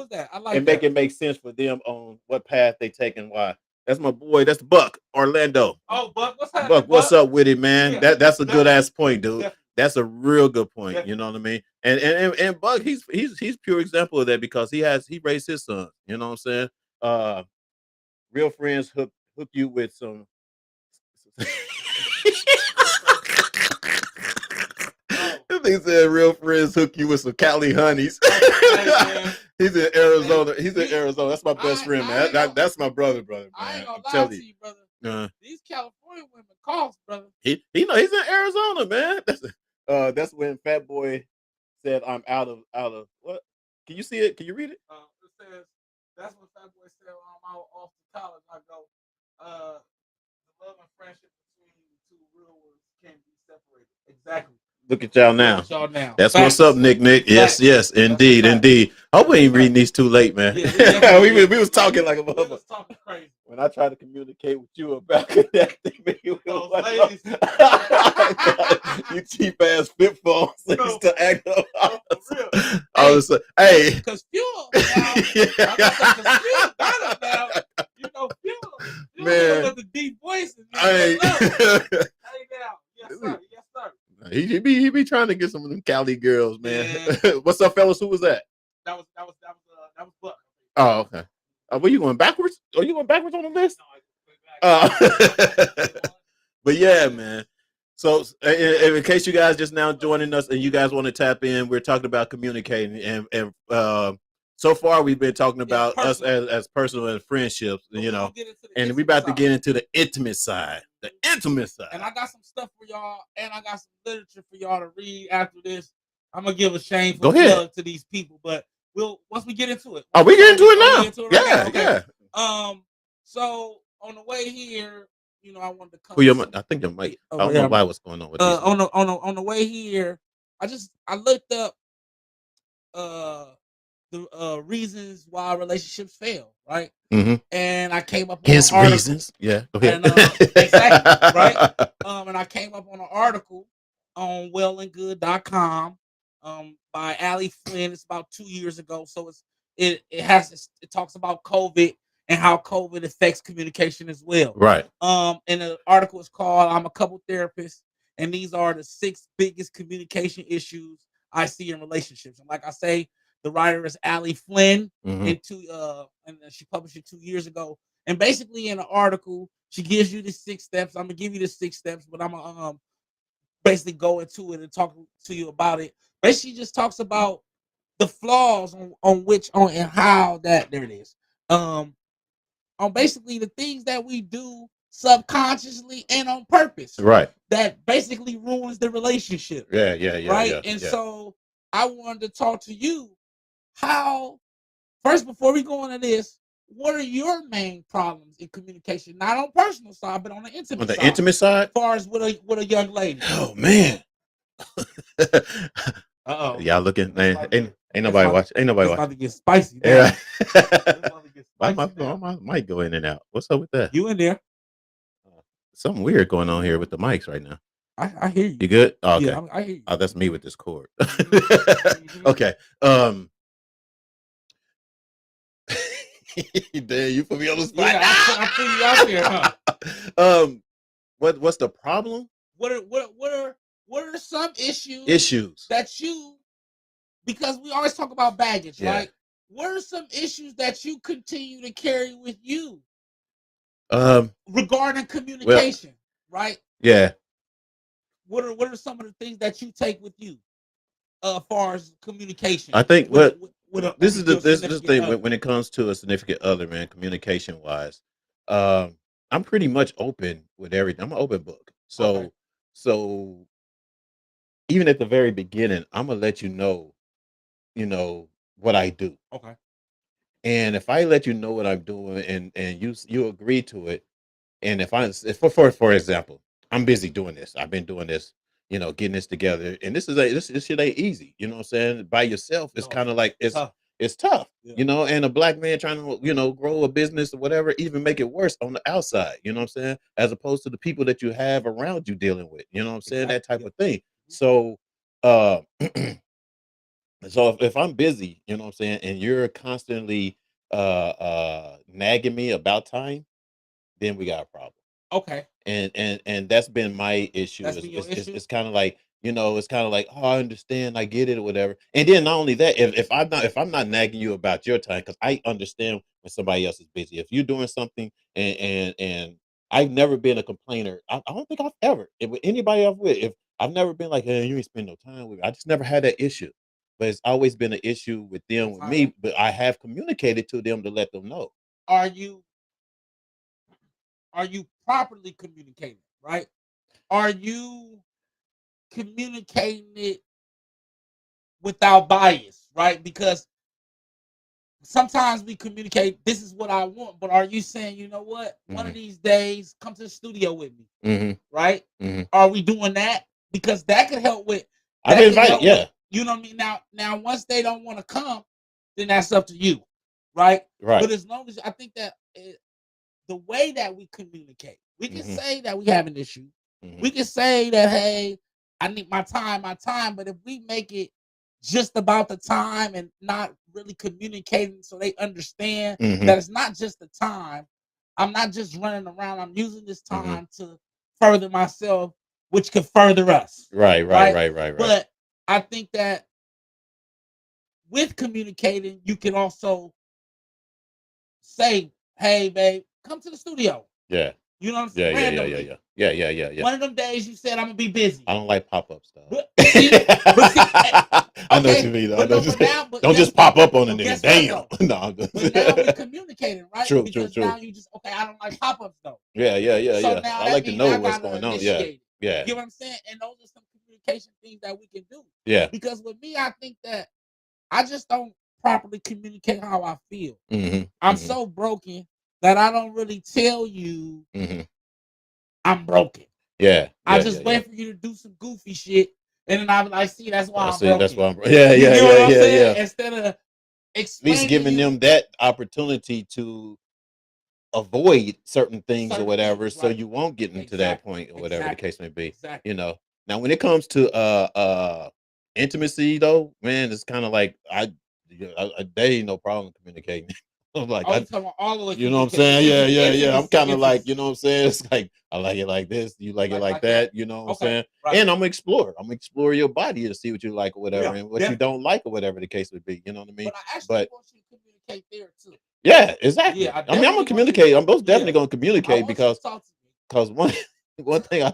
make it make sense for them on what path they take and why. That's my boy. That's Buck Orlando. Oh, Buck, what's happening? Buck, what's up with it, man? That's a good ass point, dude. That's a real good point. Yeah. You know what I mean? And Bug, he's pure example of that because he raised his son. You know what I'm saying? Uh, real friends hook you with some. He said real friends hook you with some Cali honeys. He's in Arizona. He's in Arizona. That's my best friend, man. That's my brother, man. I ain't gonna I'm lie to you, brother. These California women cost, brother. He he's in Arizona, man. That's when Fat Boy said, "I'm out of what? Can you see it? Can you read it?" It says that's what Fat Boy said. I'm out off to college. I go. The love and friendship between two real ones can't be separated. Exactly. Look at y'all now. That's Facts. what's up, Nick. Yes, yes, indeed, indeed. I hope we ain't reading these too late, man. Yeah, we was talking like a we was talking crazy. When I tried to communicate with you about that thing, you ladies. You cheap ass flip phones used to act up. Hey, hey, because fuel now, fuel got it now. You know, fuel man, with the deep voices. Hey, now, yes sir. He be trying to get some of them Cali girls, man. What's up, fellas? Who was that? That was Buck. Oh, okay. Were you going backwards? Are you going backwards on the list? No, but yeah, man. So, in case you guys just now joining us and you guys want to tap in, we're talking about communicating, and so far we've been talking about us as personal and friendships, you know, and we're about to get into the intimate side. The intimate side. And I got some stuff for y'all, and I got some literature for y'all to read after this. I'm gonna give a shameful plug to these people, but once we get into it. Oh, we get into it now. Yeah. So on the way here, you know, I wanted to come. I think your mic. I don't know why what's going on with this. On the way here, I looked up the reasons why relationships fail, right? Mm-hmm. And I came up on his reasons. Yeah, go ahead. And, exactly, right? And I came up on an article on wellandgood.com by Allie Flynn. It's about 2 years ago. So it talks about COVID and how COVID affects communication as well. Right. And the article is called "I'm a Couple Therapist, and these are the 6 biggest communication issues I see in relationships." And like I say, the writer is Allie Flynn, and she published it 2 years ago. And basically, in the article, she gives you the 6 steps. I'm gonna give you the 6 steps, but I'm gonna basically go into it and talk to you about it. Basically, just talks about the flaws on how that there it is. On basically the things that we do subconsciously and on purpose. Right. That basically ruins the relationship. Yeah. Right. Yeah, and so I wanted to talk to you. First, before we go into this, what are your main problems in communication? Not on personal side, but on the intimate side. Intimate side? As far as with a young lady. Oh, man. Uh-oh. Y'all looking, man. Ain't nobody watching. Ain't nobody watching. It's about to get spicy. Yeah. My mic go in and out. What's up with that? You in there. Something weird going on here with the mics right now. I hear you. You good? Oh, okay. Yeah, I hear you. Oh, that's me with this cord. Okay. Damn, you put me on the spot. Yeah, I put you out there, huh? What's the problem? What are some issues that you, because we always talk about baggage, right? What are some issues that you continue to carry with you regarding communication, right? Yeah. What are some of the things that you take with you as far as communication? I think this is the thing other. when it comes to a significant other, man, communication wise. I'm pretty much open with everything. I'm an open book. So even at the very beginning, I'm gonna let you know what I do. Okay. And if I let you know what I'm doing and you agree to it, and if for example, I'm busy doing this. I've been doing this, getting this together, and this shit ain't easy. You know what I'm saying? By yourself, it's kind of like it's tough. Yeah. And a black man trying to grow a business or whatever, even make it worse on the outside. You know what I'm saying? As opposed to the people that you have around you dealing with. You know what I'm saying? That type of thing. So, so if I'm busy, you know what I'm saying, and you're constantly nagging me about time, then we got a problem. Okay. And that's been my issue. That's been your issue? It's kind of like you know, it's kind of like, oh, I understand, I get it, or whatever. And then not only that, if I'm not nagging you about your time, because I understand when somebody else is busy. If you're doing something, and I've never been a complainer. I don't think I've ever with anybody I've with. If I've never been like, hey, you ain't spend no time with me. I just never had that issue. But it's always been an issue with them with me. But I have communicated to them to let them know. Are you properly communicating, right? Are you communicating it without bias, right? Because sometimes we communicate, this is what I want, but are you saying, you know what? One of these days, come to the studio with me, right? Are we doing that? Because that could help with. I've invited, yeah. You know what I mean? Now, once they don't want to come, then that's up to you, right? Right. But as long as I think that the way that we communicate, we can say that we have an issue. We can say that, hey, I need my time. But if we make it just about the time and not really communicating so they understand that it's not just the time. I'm not just running around. I'm using this time to further myself, which could further us. Right. But I think that with communicating, you can also say, hey, babe, come to the studio. Yeah. You know what I'm saying? Yeah. One of them days you said I'm gonna be busy. I don't like pop-ups though. But see, I know what you mean. Don't just pop up on the nigga. Damn. No. But now we're communicating, right? True. Now you just I don't like pop-ups though. Yeah. So now I like to know what's going on. Yeah. You know what I'm saying? And those are some communication things that we can do. Yeah. Because with me, I think that I just don't properly communicate how I feel. I'm so broken that I don't really tell you I'm broken. Yeah. I just wait for you to do some goofy shit, and then I'm like, see, that's why I'm broken. That's why I'm broken. Yeah. Instead of at least giving them that opportunity to avoid certain things or whatever, so you won't get into that point or whatever the case may be. You know. Now, when it comes to intimacy, though, man, it's kind of like there ain't no problem communicating. I'm like, you know what I'm saying? Yeah. I'm kind of like, you know what I'm saying? It's like, I like it like this. You like it like that. You know what I'm saying? Right. And I'm gonna explore. I'm gonna explore your body to see what you like or whatever, and what you don't like or whatever the case would be. You know what I mean? But I actually want you to communicate there too. Yeah, exactly. Yeah, I mean, I'm gonna communicate. I'm most definitely gonna communicate because one thing I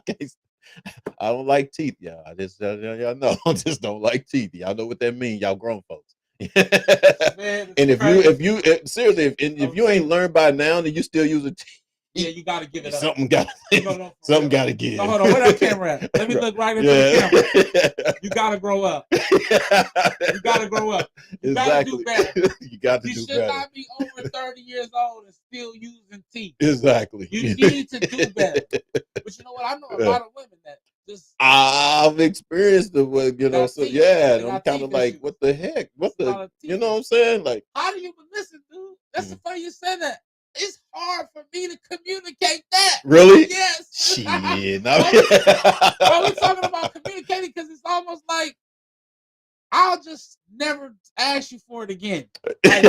don't like teeth, y'all. I just y'all know I just don't like teeth. Y'all know what that means, y'all grown folks. Man, and if you ain't learned by now and you still using teeth, yeah, you gotta give it up. Something got to give. No, hold on, where that camera at? Let me look right into the camera. You gotta grow up. You gotta grow up. You gotta do better. You got to do better. You should not be over 30 years old and still using teeth. Exactly. You need to do better. But you know what? I know a lot of women that just I've experienced the you know, so yeah, I'm kind of like, what the heck? You know what I'm saying? Like, how do you listen, dude? That's the funny you said that. It's hard for me to communicate that. Really? Yes. Shit. Well, we're talking about communicating because it's almost like I'll just never ask you for it again. Like,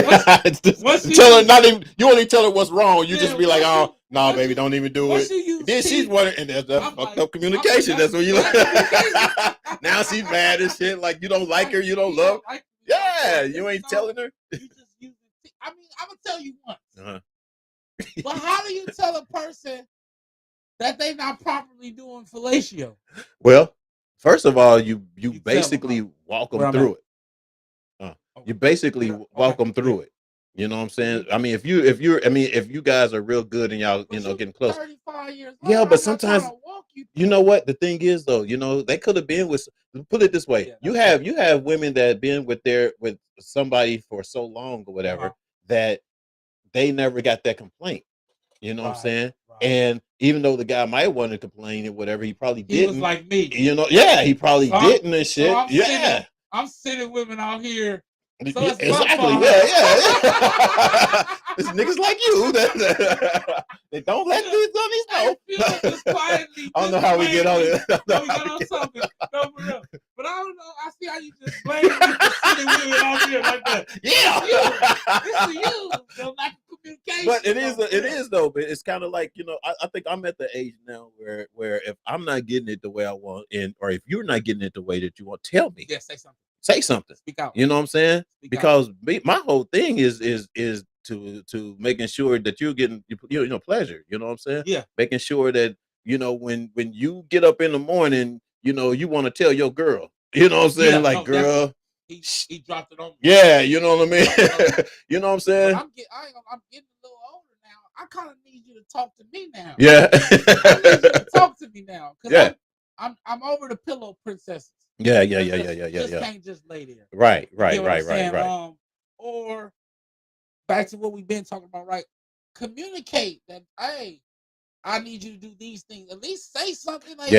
tell her not even. You only tell her what's wrong. You just be like, "Oh, no, baby, don't even do it." Then she's wondering, and that's fucked up communication. That's what you like. Now she's mad and shit. Like, you don't like her, you don't love her. Yeah, you ain't telling her. You just use it. I mean, I'm gonna tell you once. But how do you tell a person that they not properly doing fellatio? Well, first of all, you basically walk them through it. You basically walk them through it. You know what I'm saying? I mean, if you guys are real good and y'all, you know, getting close. 35 years. Yeah, but sometimes, you know what the thing is though. You know, they could have been with. Put it this way: you have women that been with somebody for so long or whatever that they never got that complaint. You know what I'm saying? Right. And even though the guy might want to complain or whatever, he probably didn't. He was like me. You know, yeah, he probably didn't and shit. So I'm sitting women out here. So exactly. Yeah. It's niggas like you they don't let these dummies know. I don't know how we get on it. We got on something. No, for real. But I don't know. I see how you just blame me for sitting women out here like that. Yeah. This is you. The lack of communication. but it is though. But it's kind of like, I think I'm at the age now where if I'm not getting it the way I want, or if you're not getting it the way that you want, tell me. Yeah, say something. Say something. Speak out. You know what I'm saying? Speak because my whole thing is to making sure that you're getting pleasure. You know what I'm saying? Yeah. Making sure that when you get up in the morning, you want to tell your girl. You know what I'm saying? Yeah, like, no, girl. He dropped it on me. Yeah, you know what I mean? You know what I'm saying? I'm getting a little older now. I kind of need you to talk to me now. Yeah. I need you to talk to me now. Yeah. I'm over the pillow princesses. Yeah. Just can't just lay there. Right. Or back to what we've been talking about, right? Communicate that, hey, I need you to do these things. At least say something like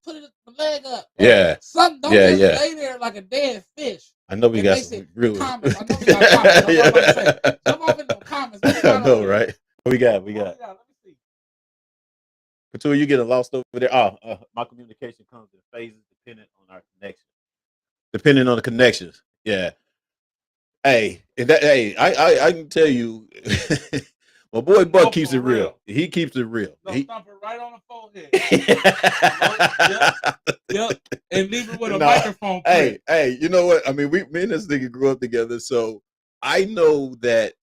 put the leg up. Yeah. Something. Don't just lay there like a dead fish. I know we got some real comments. I know we got comments. I'm about to say, jump off in the comments. I know, right? We got. Let me see. Until you getting lost over there. My communication comes in phases depending on our connection. Depending on the connections. Yeah. Hey, I can tell you, my boy Buck keeps it real. He keeps it real. No, he thump it right on the forehead. Yep. And leave it with a microphone. Hey, you know what? I mean, me and this nigga grew up together, so I know that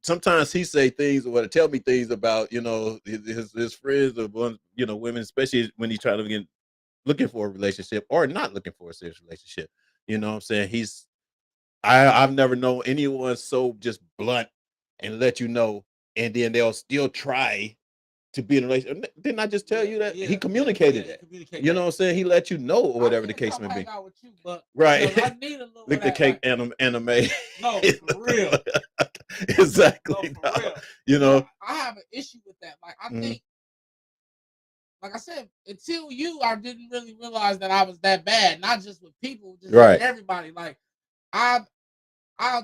sometimes he say things or tell me things about his friends or women, especially when he trying to looking for a relationship or not looking for a serious relationship. You know what I'm saying? I've never known anyone so just blunt and let you know, and then they'll still try to be in a relationship. Didn't I just tell you that? He communicated that. You know what I'm saying? He let you know or whatever the case may be. With you, but right. I need a little Lick the cake anime. No, for real. Exactly. No, for real. I have an issue with that. Like, I think, like I said, until I didn't really realize that I was that bad. Not just with people, just with everybody. Like, I'll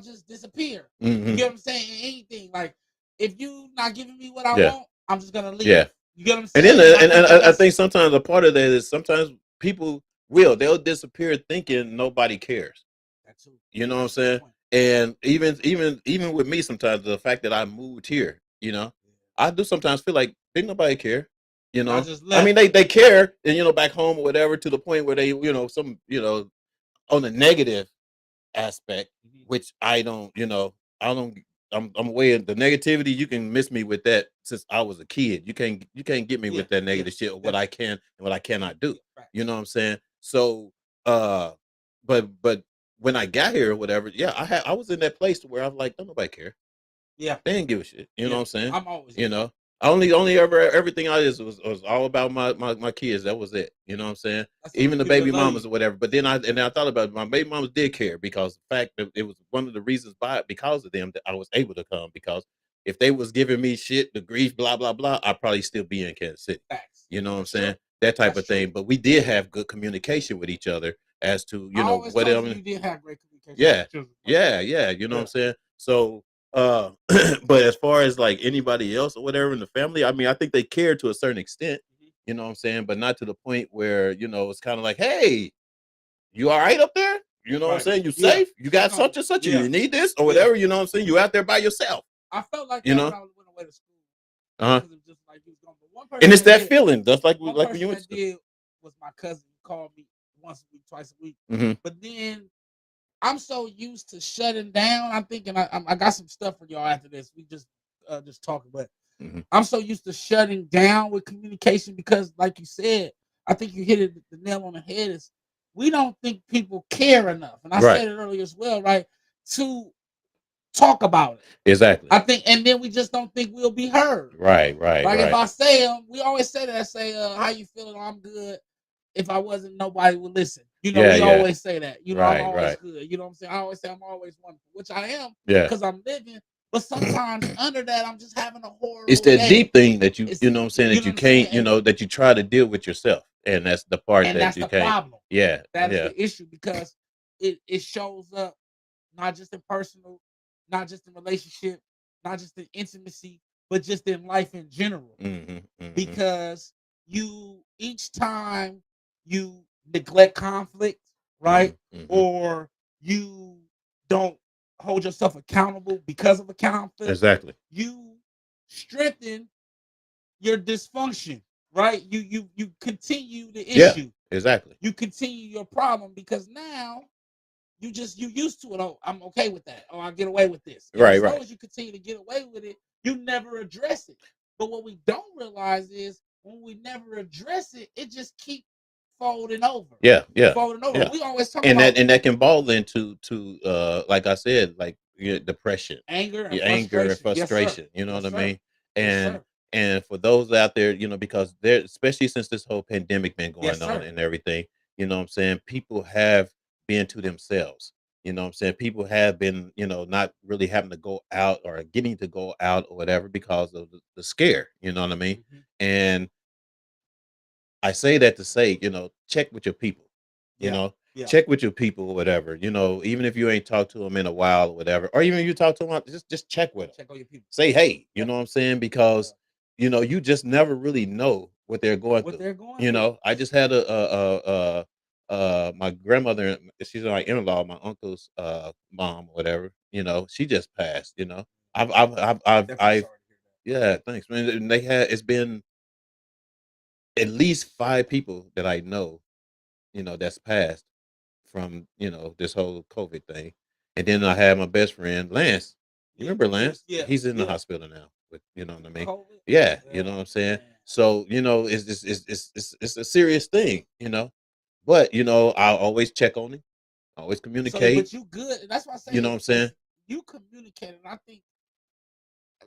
just disappear. Mm-hmm. You get what I'm saying? Anything. Like, if you not giving me what I want, I'm just gonna leave. Yeah. You get what I'm saying? And then I think sometimes a part of that is sometimes people they'll disappear thinking nobody cares. That's true. You know what I'm saying? And even with me, sometimes the fact that I moved here, I do sometimes feel like didn't nobody care. I mean, they care, and back home or whatever, to the point where they, some, on the negative aspect, which I don't, I'm aware of the negativity. You can miss me with that since I was a kid. You can't get me with that negative shit, or what I can and what I cannot do. You know what I'm saying? So, but when I got here or whatever, I was in that place to where I'm like, don't nobody care. Yeah, they didn't give a shit. You know what I'm saying? I'm always, I only ever everything I did was all about my kids. That was it. You know what I'm saying? Even the baby mamas or whatever. But then I thought about it. My baby mamas did care, because the fact that it was one of the reasons because of them that I was able to come. Because if they was giving me shit, the grief, blah blah blah, I'd probably still be in Kansas City. You know what I'm saying? That type of thing. But we did have good communication with each other as to whatever. You did have great communication. Yeah. You know what I'm saying? So. But as far as like anybody else or whatever in the family, I mean, I think they care to a certain extent, you know what I'm saying, but not to the point where, it's kind of like, hey, you all right up there? You know what I'm saying? You safe? You got such and such? You need this or whatever? You know what I'm saying? You out there by yourself. I felt like that when I went away to school. Just like and it's that feeling. That's like when you went to did was my cousin called me once a week, twice a week. But then I'm so used to shutting down. I'm thinking I got some stuff for y'all after this. We just talking, but I'm so used to shutting down with communication because, like you said, I think you hit the nail on the head. Is we don't think people care enough, and I said it earlier as well, right? To talk about it. Exactly. I think, and then we just don't think we'll be heard. Right. Like if I say we always say that. I say, how you feeling? I'm good. If I wasn't, nobody would listen. We always say that. I'm always good. You know what I'm saying? I always say I'm always wonderful, which I am because I'm living. But sometimes under that, I'm just having a horrible It's that day. deep thing that you know what I'm saying, that you can't, that you try to deal with yourself. And that's the part that you can't. Problem. Yeah. That is the issue, because it shows up not just in personal, not just in relationship, not just in intimacy, but just in life in general. Because each time you neglect conflict, right? Or you don't hold yourself accountable because of a conflict, Exactly. you strengthen your dysfunction, right? You continue the issue. Exactly. You continue your problem because now you used to it. Oh, I'm okay with that. Oh, I get away with this. And as long as you continue to get away with it, you never address it. But what we don't realize is when we never address it, it just keeps folding over. Folding over. We always talk about that can ball into like I said, like depression, anger and frustration. Yes, you know what I sir. mean? And for those out there, because there, especially since this whole pandemic been going on and everything, you know what I'm saying, people have been to themselves. You know what I'm saying? People have been, not really having to go out or getting to go out or whatever because of the scare. You know what I mean? Mm-hmm. And I say that to say, check with your people. Check with your people or whatever. Even if you ain't talked to them in a while or whatever, or even if you talk to them, just check with them. Check on your people. Say hey, you know what I'm saying? Because you just never really know what they're going through. I just had my grandmother, she's my in-law, my uncle's mom or whatever. She just passed. I've yeah, thanks, man. And it's been at least 5 people that I know, that's passed from, this whole COVID thing. And then I had my best friend, Lance. You remember Lance? Yeah. He's in the hospital now. But you know what I mean? COVID? Yeah, you know what I'm saying? Man. So, it's a serious thing, But, I'll always check on him. Always communicate. But you good. That's why I say, you know what I'm saying? You communicate, and I think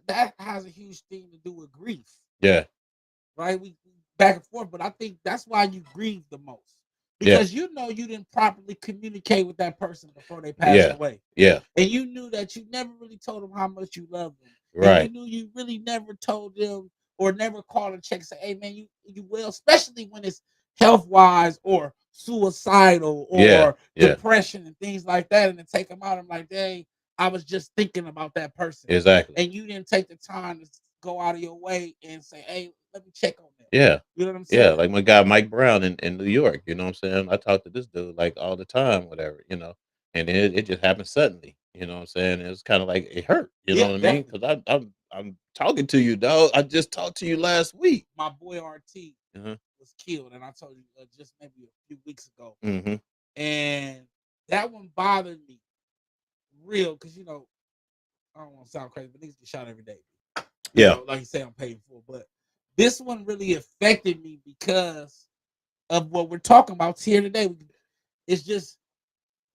that has a huge thing to do with grief. Yeah. Right? We back and forth, but I think that's why you grieve the most. Because you didn't properly communicate with that person before they passed away. Yeah. And you knew that you never really told them how much you loved them. Right. And you knew you really never told them or never called and checked and say, hey man, you will, especially when it's health wise or suicidal or depression and things like that. And then take them out. I'm like, dang, I was just thinking about that person. Exactly. And you didn't take the time to go out of your way and say, hey, let me check on that. Yeah. You know what I'm saying? Yeah, like my guy Mike Brown in New York, you know what I'm saying? I talk to this dude like all the time, whatever, and it just happened suddenly, you know what I'm saying? It was kind of like it hurt, you know what I mean? Because I'm talking to you, dog. I just talked to you last week. My boy RT was killed, and I told you just maybe a few weeks ago, and that one bothered me real because I don't want to sound crazy, but niggas get shot every day. Like you say, I'm paid for, but this one really affected me because of what we're talking about here today. It's just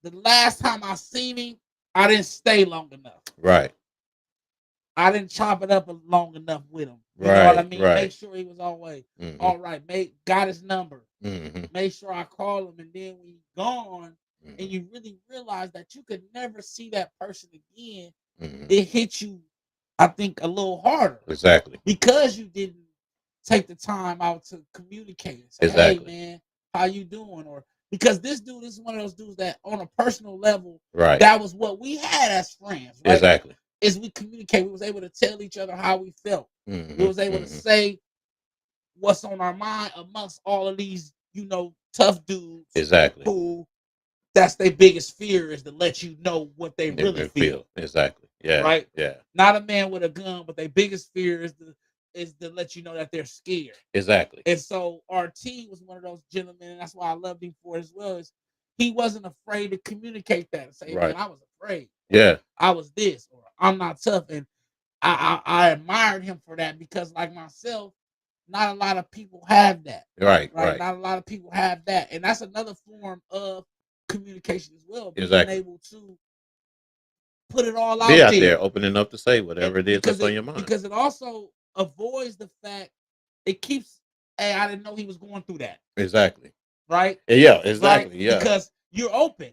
the last time I seen him, I didn't stay long enough. Right. I didn't chop it up long enough with him. You know what I mean? Right. Make sure he was always all right. Got his number. Make sure I call him, and then when he's gone, and you really realize that you could never see that person again, it hit you, I think, a little harder. Exactly. Because you didn't take the time out to communicate and say, hey man, how you doing? Or because this dude is one of those dudes that on a personal level, that was what we had as friends, right? Exactly. Is we communicate, we was able to tell each other how we felt. We was able to say what's on our mind amongst all of these, tough dudes. Exactly. Who that's their biggest fear is to let you know what they really feel. Exactly. Yeah. Right? Yeah. Not a man with a gun, but their biggest fear is to let you know that they're scared. Exactly. And so RT was one of those gentlemen, and that's why I loved him for it as well, is he wasn't afraid to communicate that and say, man, I was afraid. Yeah. I was this, or I'm not tough. And I admired him for that because like myself, not a lot of people have that. Right. Not a lot of people have that. And that's another form of communication as well. Being able to put it all out there. Opening up to say whatever it is that's on your mind. Because it also avoids the fact, it keeps, hey, I didn't know he was going through that. Exactly. Right? Yeah, exactly. Right? Yeah. Because you're open.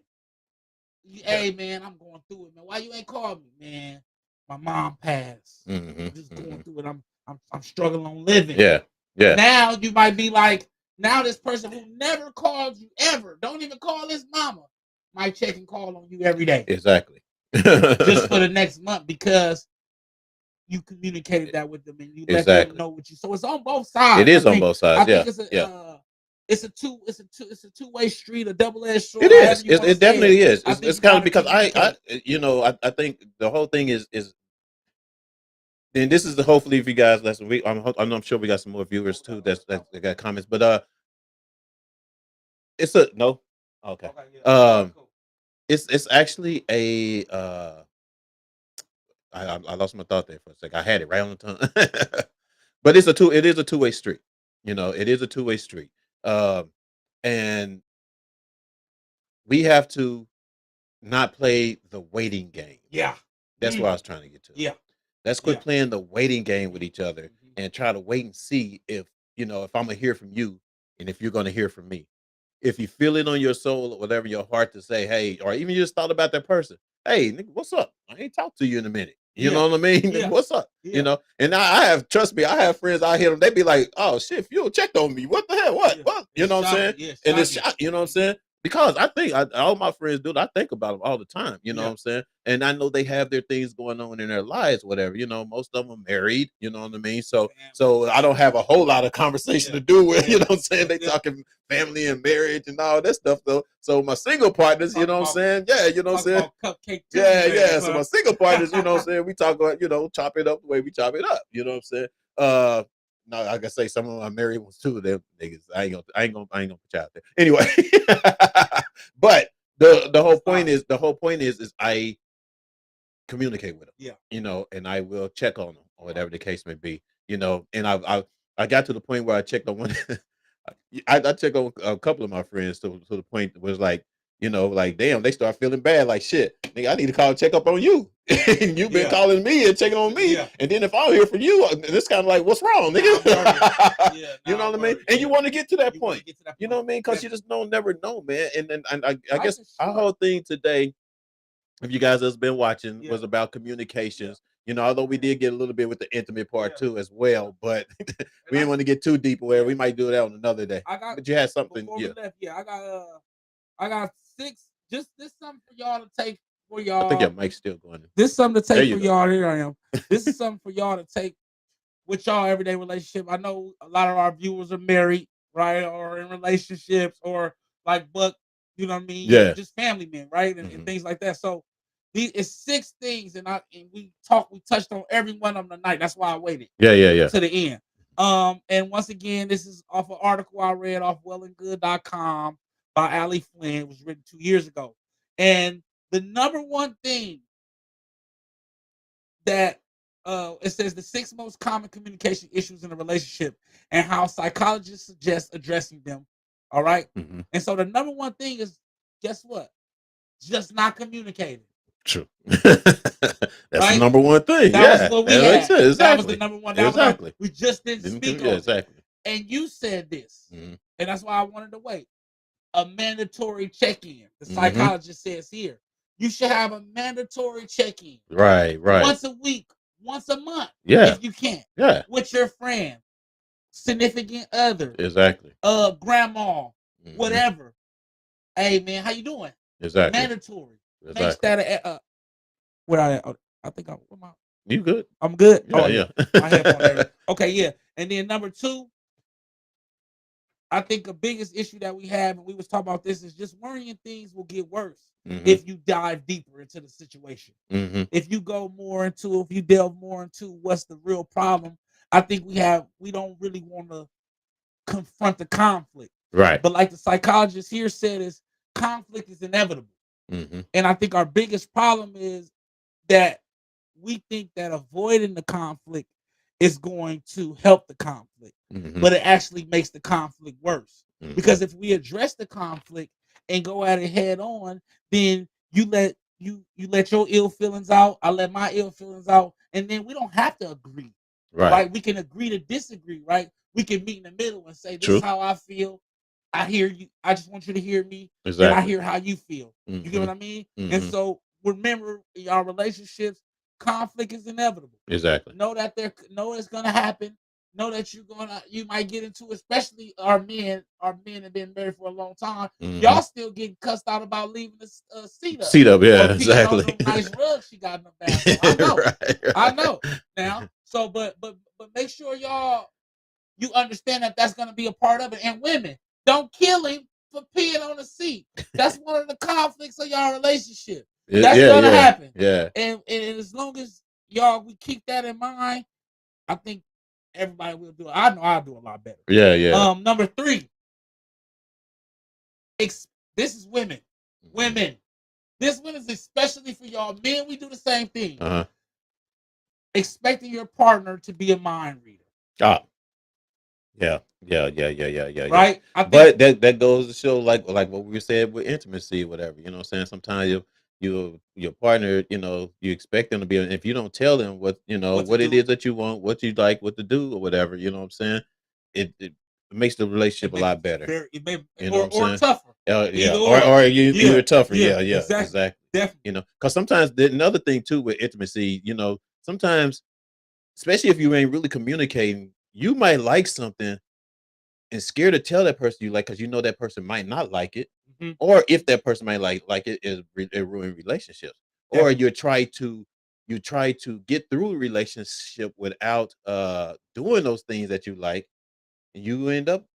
Hey man, I'm going through it, man. Why you ain't called me, man? My mom passed. I'm just going through it. I'm struggling on living. Yeah. Yeah. Now you might be like, now this person who never called you ever, don't even call his mama, might check and call on you every day. Exactly. Just for the next month because you communicated that with them and you let them know what you. So it's on both sides. It is on both sides. I think it's it's a two-way street, a double-edged sword. It is. You It definitely is. I think It's you kind of gotta because communicate. I think the whole thing is. And this is the hopefully if you guys listen, I'm sure we got some more viewers too that got comments, but it's a no, okay, Cool. it's actually a I lost my thought there for a second. I had it right on the tongue, but it is a two-way street. You know, it is a two-way street, and we have to not play the waiting game. Yeah, That's what I was trying to get to. yeah. Let's quit Yeah. playing the waiting game with each other and try to wait and see if if I'm gonna hear from you and if you're gonna hear from me. If you feel it on your soul or whatever your heart to say, hey, or even you just thought about that person, hey, nigga, what's up? I ain't talked to you in a minute. You know what I mean? Yeah. What's up? Yeah. You know, and trust me, I have friends. I hear them. They be like, "Oh shit, Fuel checked on me. What the hell? What? Yeah. What? You know what I'm saying?" Yeah, And it's shot. You know what I'm saying? Because I think all my friends do. I think about them all the time. You know what I'm saying? And I know they have their things going on in their lives, whatever. You know, most of them are married. You know what I mean? So I don't have a whole lot of conversation to do with. You know what I'm saying? They talking family and marriage and all that stuff though. So my single partners, you know what I'm saying? Yeah, you know what I'm saying? Cupcake Yeah. So my single partners, you know what I'm saying? We talk about, chop it up the way we chop it up. You know what I'm saying? No, I can say some of my married ones too. Them niggas, I ain't gonna put you out there. Anyway, but the whole point is I communicate with them. Yeah. And I will check on them or whatever the case may be. And I got to the point where I checked on one. I checked on a couple of my friends to the point that was like, like damn, they start feeling bad. Like shit, nigga, I need to call and check up on you. And you've been calling me and checking on me. Yeah. And then if I don't hear from you, it's kind of like, what's wrong, nigga? You know what I mean? And you want to get to that point. You know what I mean? Because you just never know, man. And I guess our whole thing today, if you guys have been watching, was about communications. Although we did get a little bit with the intimate part too as well, but we didn't want to get too deep away. We might do that on another day. But you had something, before we left, I got 6. Just this something for y'all to take for y'all. I think your mic's still going. This something to take for y'all. Here I am. This is something for y'all to take with y'all everyday relationship. I know a lot of our viewers are married, right, or in relationships, or like Buck. You know what I mean? Yeah. Just family men, right, and things like that. So these is 6 things, and we touched on every one of them tonight. That's why I waited. Yeah. To the end. And once again, this is off an article I read off wellandgood.com by Allie Flynn. It was written 2 years ago. And the number one thing that it says the 6 most common communication issues in a relationship and how psychologists suggest addressing them. All right. And so the number one thing is, guess what? Just not communicating. True. That's the number one thing. That was what we had. Exactly. That was the number one. Exactly. We just didn't speak on it. Exactly. And you said this, and that's why I wanted to wait. A mandatory check-in. The psychologist says here, you should have a mandatory check-in. Right. Once a week, once a month. Yeah. If you can. Yeah. With your friend, significant other. Exactly. Grandma, whatever. Hey man, how you doing? Exactly. Mandatory. Exactly. Makes that where I think you good. I'm good. Yeah. My headphone there. Okay, yeah. And then number 2, I think the biggest issue that we have, and we was talking about this, is just worrying things will get worse if you dive deeper into the situation. If you delve more into what's the real problem, I think we don't really want to confront the conflict. Right. But like the psychologist here said, is conflict is inevitable. And I think our biggest problem is that we think that avoiding the conflict is going to help the conflict, but it actually makes the conflict worse. Because if we address the conflict and go at it head on, then you let your ill feelings out, I let my ill feelings out, and then we don't have to agree. Right? We can agree to disagree, right? We can meet in the middle and say, this is how I feel. I hear you. I just want you to hear me. Exactly. And I hear how you feel. You get what I mean? And so remember, in your relationships, conflict is inevitable. Exactly. Know that it's gonna happen. Know that you might get into, especially our men have been married for a long time. Y'all still getting cussed out about leaving the seat up. Yeah, exactly. Nice rug she got in the bathroom. I know. Right. I know. Now, so but make sure you understand that that's gonna be a part of it. And women, don't kill him for peeing on the seat. That's one of the conflicts of y'all relationship. Yeah, That's yeah, gonna yeah, happen. yeah. And as long as y'all we keep that in mind, I think everybody will do it. I know I'll do a lot better. Yeah, yeah. Number 3. This is women. Women. This one is especially for y'all. Men, we do the same thing. Uh-huh. Expecting your partner to be a mind reader. Ah. Yeah. Yeah. Right? I think, But that goes to show like what we said with intimacy, whatever. You know what I'm saying? Sometimes your partner, you expect them to be, if you don't tell them what What to it do. is that you want, what you like, what to do or whatever, you know what I'm saying? It makes the relationship a lot better. You know what I'm or saying? tougher. Yeah, Either or you Yeah, either tougher. yeah, Yeah, exactly. Definitely. Because sometimes another thing too with intimacy, sometimes, especially if you ain't really communicating, you might like something and scared to tell that person you like because that person might not like it, or if that person might like it, it ruin relationships. Or you try to get through a relationship without doing those things that you like, and you end up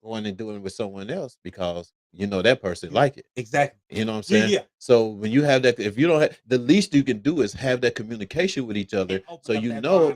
going and doing it with someone else because that person like it. Exactly. You know what I'm Yeah, saying? yeah. So when you have that, if you don't have, the least you can do is have that communication with each other, so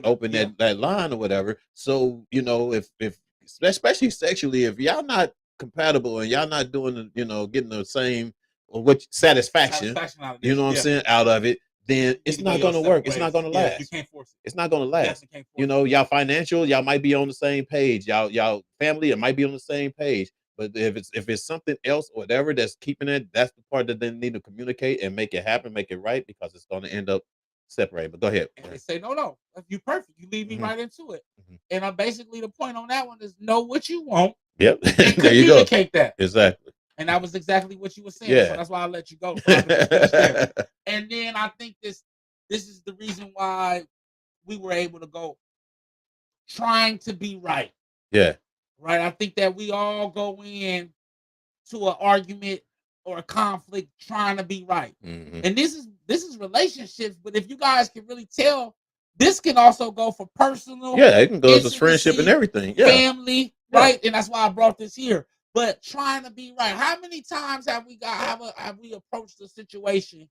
open that line or whatever. So if especially sexually, if y'all not compatible and y'all not doing getting the same or what satisfaction, out of you this. know what I'm Yeah. saying, out of it, then it's to not go gonna your work. separate It's not ways. gonna Yeah, you last. can't force it. It's not gonna last. Definitely can't force it. Y'all financial, y'all might be on the same page. Y'all family, it might be on the same page. But if it's something else or whatever that's keeping it, that's the part that they need to communicate and make it happen, make it right, because it's going to end up separated. But go ahead. And they say, no, you perfect. You lead me right into it. Mhm. And basically the point on that one is know what you want. Yep. And There you go. communicate that. Exactly. And that was exactly what you were saying. Yeah. So that's why I let you go. So I can just finish there. And then I think this is the reason why we were able to go trying to be right. Yeah. Right. I think that we all go in to an argument or a conflict trying to be right. Mhm. And this is relationships, but if you guys can really tell, this can also go for personal. Yeah, it can go to intimacy, friendship and everything. Yeah. Family, Yeah. right? And that's why I brought this here. But trying to be right. How many times have we approached a situation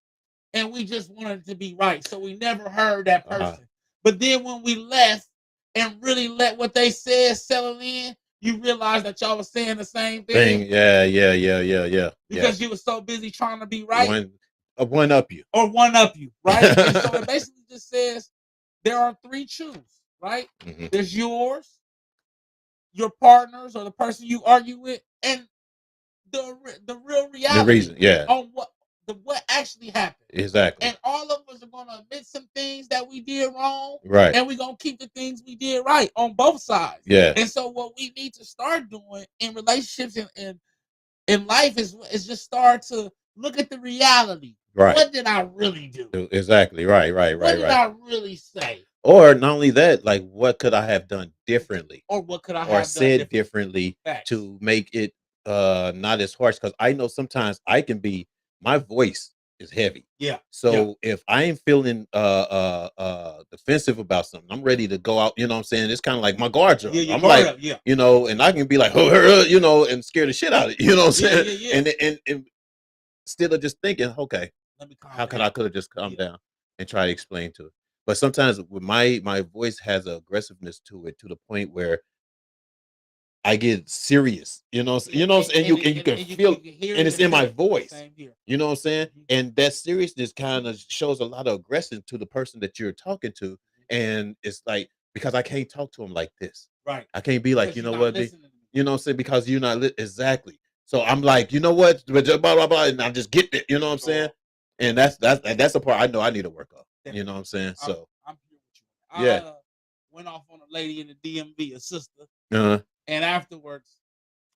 and we just wanted to be right? So we never heard that person. But then when we left and really let what they said settle in, you realize that y'all was saying the same thing. Yeah. Because you were so busy trying to be right. One up you. Or one up you, right? And so it basically just says there are 3 truths, right? Mhm. There's yours, your partners, or the person you argue with, and the real reality. The reason, yeah. On what actually happened. Exactly. And all of us are gonna admit some things that we did wrong. Right. And we're gonna keep the things we did right on both sides. Yeah. And so what we need to start doing in relationships and in life is just start to look at the reality. Right. What did I really do? Exactly. Right. What did I really say? Or not only that, like what could I have done differently? Or what could I have Or done said differently Facts. to make it not as harsh? Because I know sometimes my voice is heavy. Yeah. So if I ain't feeling defensive about something, I'm ready to go out, you know what I'm saying? It's kind of like my guards are up. Yeah, I'm guard like, up, yeah. And I can be like, and scare the shit out of it, you know what I'm saying? Yeah. And instead of just thinking, okay, Let me calm how could down. I could have just calmed down and try to explain to it. But sometimes with my voice has an aggressiveness to it, to the point where I get serious, and you can feel it, and it's in my voice. You know what I'm saying? And that seriousness kind of shows a lot of aggression to the person that you're talking to. And it's like, because I can't talk to them like this. Right. I can't be like, Because you you're know not what, listening to me. you know what I'm saying? Because you're not exactly. So I'm like, you know what? Blah blah blah, and I just get it. You know what I'm saying? And that's the part I know I need to work on. You know what I'm saying? So I'm here with you. I went off on a lady in the DMV, a sister, and afterwards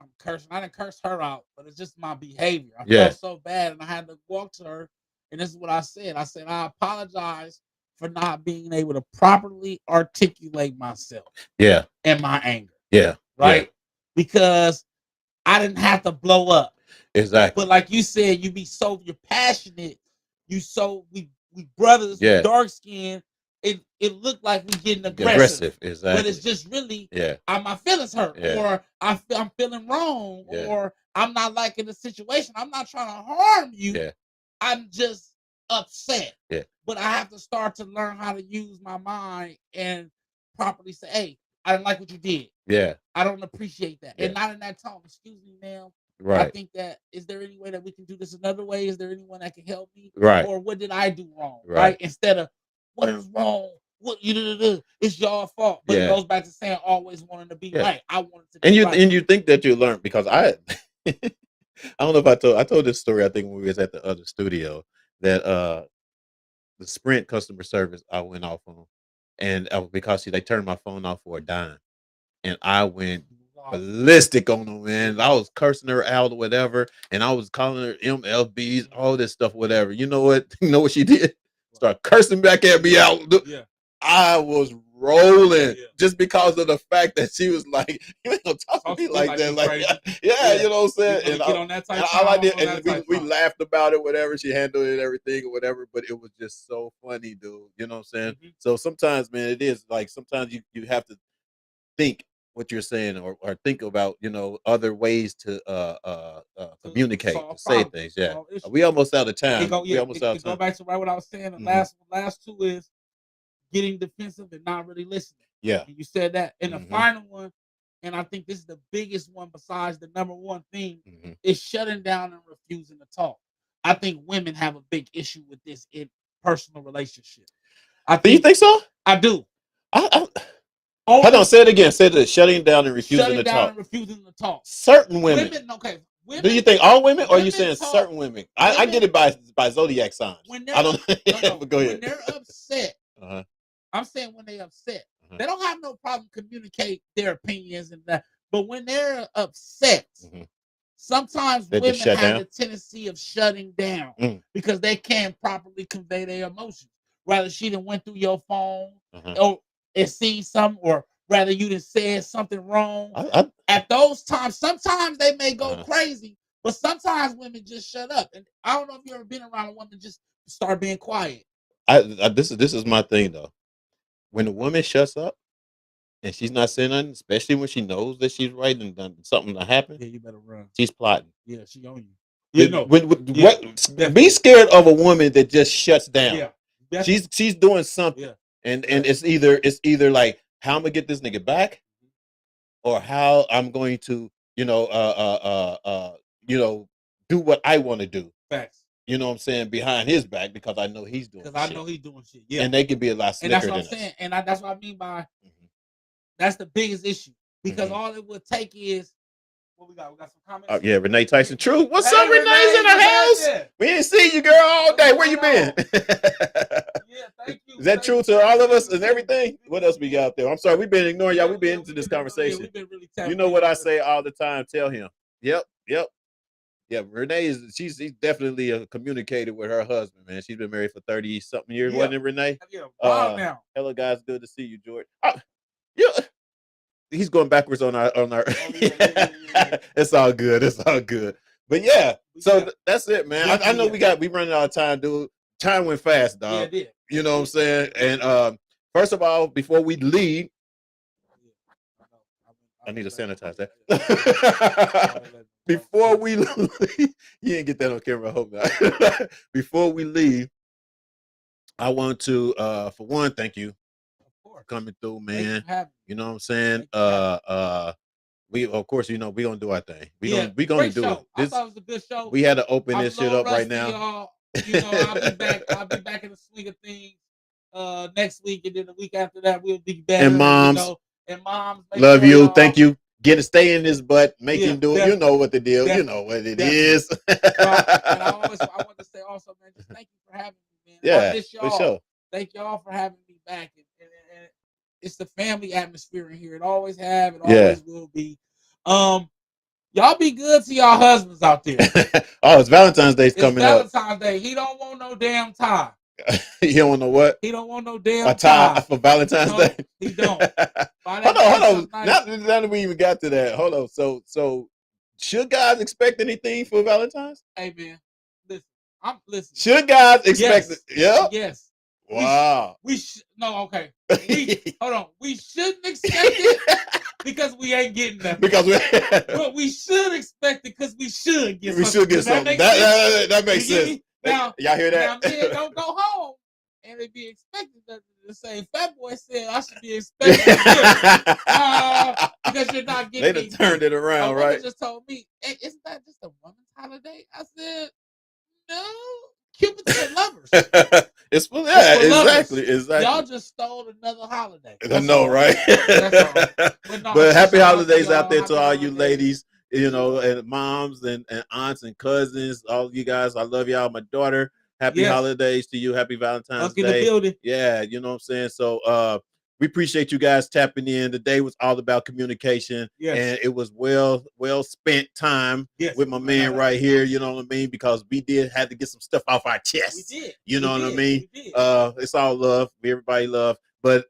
I'm cursing. I didn't curse her out, but it's just my behavior. I felt so bad, and I had to walk to her, and this is what I said. I said, I apologize for not being able to properly articulate myself. Yeah. And my anger. Yeah. Right? Yeah. Because I didn't have to blow up. Exactly. But like you said, you're passionate. We brothers, we dark skinned. it looked like we getting aggressive, exactly. but it's just really Yeah. my feelings hurt, Yeah. or I'm feeling wrong, Yeah. or I'm not liking the situation. I'm not trying to harm you. Yeah. I'm just upset. Yeah. But I have to start to learn how to use my mind and properly say, hey, I didn't like what you did. Yeah. I don't appreciate that. Yeah. And not in that tone. Excuse me, ma'am. Right. I think that, is there any way that we can do this another way? Is there anyone that can help me? Right. Or what did I do wrong? Right. Instead of, what is wrong? What you do? It's your fault. But it goes back to saying always wanting to be right. I wanted to be right. And you think that you learn, because I don't know if I told this story, I think when we was at the other studio, that the Sprint customer service I went off on, and because they turned my phone off for a dime, and I went ballistic on them, man. I was cursing her out or whatever, and I was calling her MLBs, all this stuff, whatever. You know what? You know what she did? Start cursing back at me out. Yeah. I was rolling just because of the fact that she was like, you ain't gonna talk to me like that. Like, you know what I'm saying? And I did, and we laughed about it, whatever. She handled it, everything or whatever, but it was just so funny, dude. You know what I'm saying? So sometimes, man, it is like, sometimes you have to think what you're saying, or think about, other ways to communicate, to say things. Yeah. We almost out of time. We almost out of time. Go back to what I was saying. The last two is getting defensive and not really listening. Yeah. And you said that. And the final one, and I think this is the biggest one besides the number one thing, is shutting down and refusing to talk. I think women have a big issue with this in personal relationships. Do you think so? I do. Hold on, say it again. Say the shutting down and refusing to talk. And refusing to talk. Certain women. Women, do you think all women, or are you saying certain women? I get it by zodiac signs. I don't know. Go ahead. When they're upset, I'm saying when they're upset, they don't have no problem communicate their opinions and that. But when they're upset, sometimes women have the tendency of shutting down because they can't properly convey their emotions. Rather, she done went through your phone or and seen something, or rather you done said something wrong. At those times, sometimes they may go crazy, but sometimes women just shut up. And I don't know if you ever been around a woman just start being quiet. This is my thing though. When a woman shuts up and she's not saying nothing, especially when she knows that she's right and done something to happen, you better run. She's plotting. Yeah, she on you. Be scared of a woman that just shuts down. Yeah, she's doing something, and it's either like, how I'm gonna get this nigga back, or how I'm going to do what I want to do. Facts. You know what I'm saying, behind his back, because I know he's doing. Because I know he's doing shit. Yeah, and they can be a lot slicker. And that's what I'm saying, and that's what I mean by that's the biggest issue, because all it would take is. What we got? We got some comments. Yeah, Renee Tyson. True. What's up, Renee's in the house? We didn't see you, girl, all day. Where you been? Thank you. Is that true to all of us and everything? What else we got out there? I'm sorry, we've been ignoring y'all. We've been into this conversation. You know what I say all the time? Tell him. Yep. Yeah, Renee she's definitely a communicator with her husband, man. She's been married for 30-something years, wasn't it, Renee? Yeah. Wow, now. Hello, guys. Good to see you, George. He's going backwards on our. It's all good. It's all good. But yeah, so that's it, man. I know we running out of time, dude. Time went fast, dog. Yeah, it did. You know what I'm saying? And first of all, before we leave, I need to sanitize that. Before we leave, you didn't get that on camera. I hope not. Before we leave, I want to, for one, thank you for coming through, man. You know what I'm saying? We of course, we're gonna do our thing. We gonna do it. I thought it was a good show. We had to open this shit up right now. Y'all. I'll be back in the swing of things next week, and then the week after that we'll be better. And moms, love you. Thank you. Stay in this butt, make him do it. You know what the deal. You know what it is. And I want to say also, man, just thank you for having me, man. Yeah, for sure. Thank y'all for having me back. And it's the family atmosphere in here. It always have. It always will be. Y'all be good to y'all husbands out there. Oh, it's Valentine's Day coming up. Valentine's Day. He don't want no damn tie. He don't want no what? He don't want no damn tie for Valentine's Day. He don't. Hold on. Not that we even got to that. Hold on. So should guys expect anything for Valentine's? Hey man, listen. Should guys expect it? Yeah. Yes. Wow. Hold on. We shouldn't expect it because we ain't getting nothing. Because But we should expect it because we should get we something. should get something. That makes You get sense. me? Now, y'all hear that? Now, men don't go home and they be expecting the same. Fat Boy said I should be expecting because you're not getting. They done turned it around, right? Just told me, hey, isn't that just a woman's holiday? I said, no. Cupid's for lovers. It's for lovers. Exactly. Y'all just stole another holiday. I know, right? But happy holidays out there to all you ladies, you know, and moms and aunts and cousins, all of you guys. I love y'all. My daughter, happy holidays to you. Happy Valentine's Day. In the building. Yeah, you know what I'm saying? So we appreciate you guys tapping in. The day was all about communication, and it was well spent time with my man right here. You know what I mean? Because we had to get some stuff off our chest. We did. You know what I mean? It's all love. Everybody love. But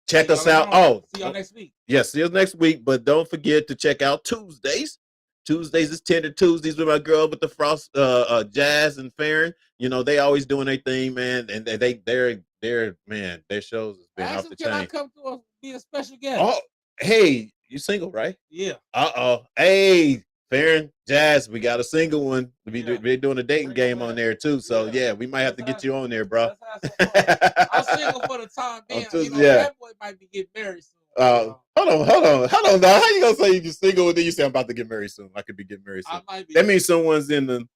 check us out. See y'all next week. Yes, see us next week. But don't forget to check out Tuesdays. Tuesdays is Tender Tuesdays with my girl with the frost, Jazz and Farron. You know, they always doing their thing, man. And their shows has been off the chain. Can I come to be a special guest? Oh, hey, you single, right? Yeah. Hey, Farron, Jazz, we got a single one. We're doing a dating game on there too. So yeah, we might have to get you on there, bro. I'm single for the time being. That boy might be getting married soon. Hold on. Now, how you gonna say you're single and then you say I'm about to get married soon? I could be getting married soon. That means someone's in the.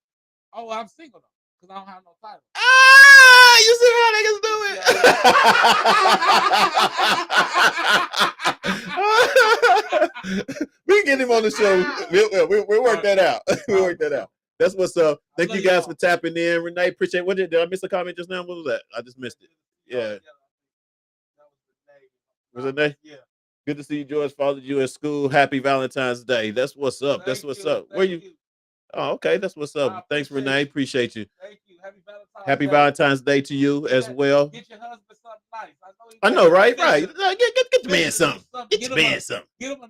Oh, I'm single though, because I don't have no title. You see how niggas do it? We get him on the show. We'll work that out. We'll work that out. That's what's up. Thank you guys for tapping in. Renee, appreciate it. Did I miss a comment just now? What was that? I just missed it. Yeah. Was it Renee? Yeah. Good to see you, George. Followed you at school. Happy Valentine's Day. That's what's up. That's what's up. Where you? Oh, okay. That's what's up. Thanks, Renee. Appreciate you. Thank you. Happy Valentine's Day to you as well. Get your husband something nice. I know, right? Get the man something. Get the man something. Give him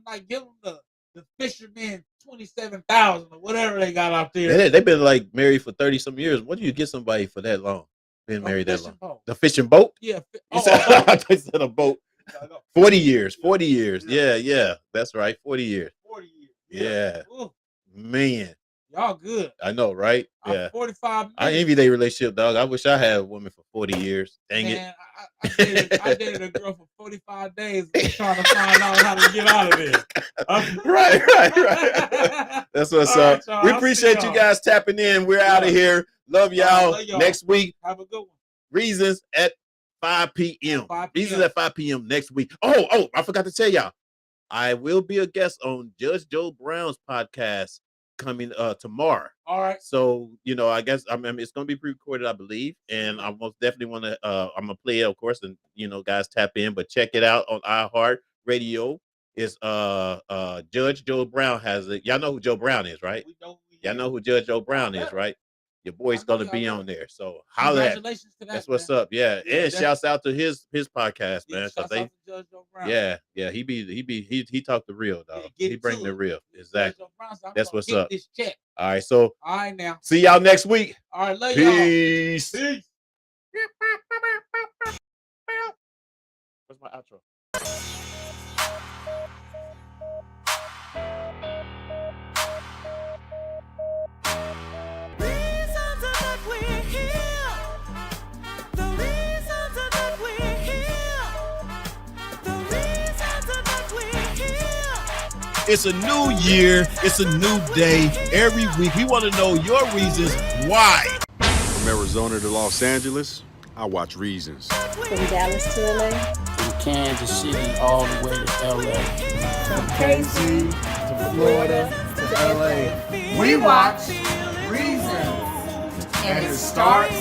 the fisherman 27,000 or whatever they got out there. They've been like married for 30 some years. What do you get somebody for that long? Been married that long? Boat. The fishing boat? Yeah. I said a boat. 40 years. 40 years. Yeah. That's right. 40 years. 40 years. Yeah. Ooh. Man. Y'all good. I know, right? Yeah. 45 minutes. I envy their relationship, dog. I wish I had a woman for 40 years. Dang it. I dated a girl for 45 days trying to find out how to get out of there. Right. That's what's up. Right, we appreciate you guys tapping in. We're out of here. Love y'all. Next week. Have a good one. Reasons at 5 p.m. Reasons at 5 p.m. next week. Oh, I forgot to tell y'all. I will be a guest on Judge Joe Brown's podcast coming tomorrow. All right. So, I guess it's gonna be pre-recorded, I believe. And I most definitely want to I'm gonna play it, of course, and guys tap in, but check it out on iHeart Radio. It's Judge Joe Brown has it. Y'all know who Joe Brown is, right? Y'all know who Judge Joe Brown is, right? Your boy's gonna be on there. So holla at. Congratulations to that. That's what's up. Yeah. And shouts out to his podcast, man. Shouts out to Judge Joe Brown. Yeah. He talked the real, dog. He bring the real. Exactly. That's what's up. All right. So all right now. See y'all next week. All right, love Peace. Y'all. Peace. Where's my outro? It's a new year. It's a new day. Every week, we want to know your reasons why. From Arizona to Los Angeles, I watch Reasons. From Dallas to LA. From Kansas City all the way to LA. From KC to Florida to LA. We watch Reasons. And it starts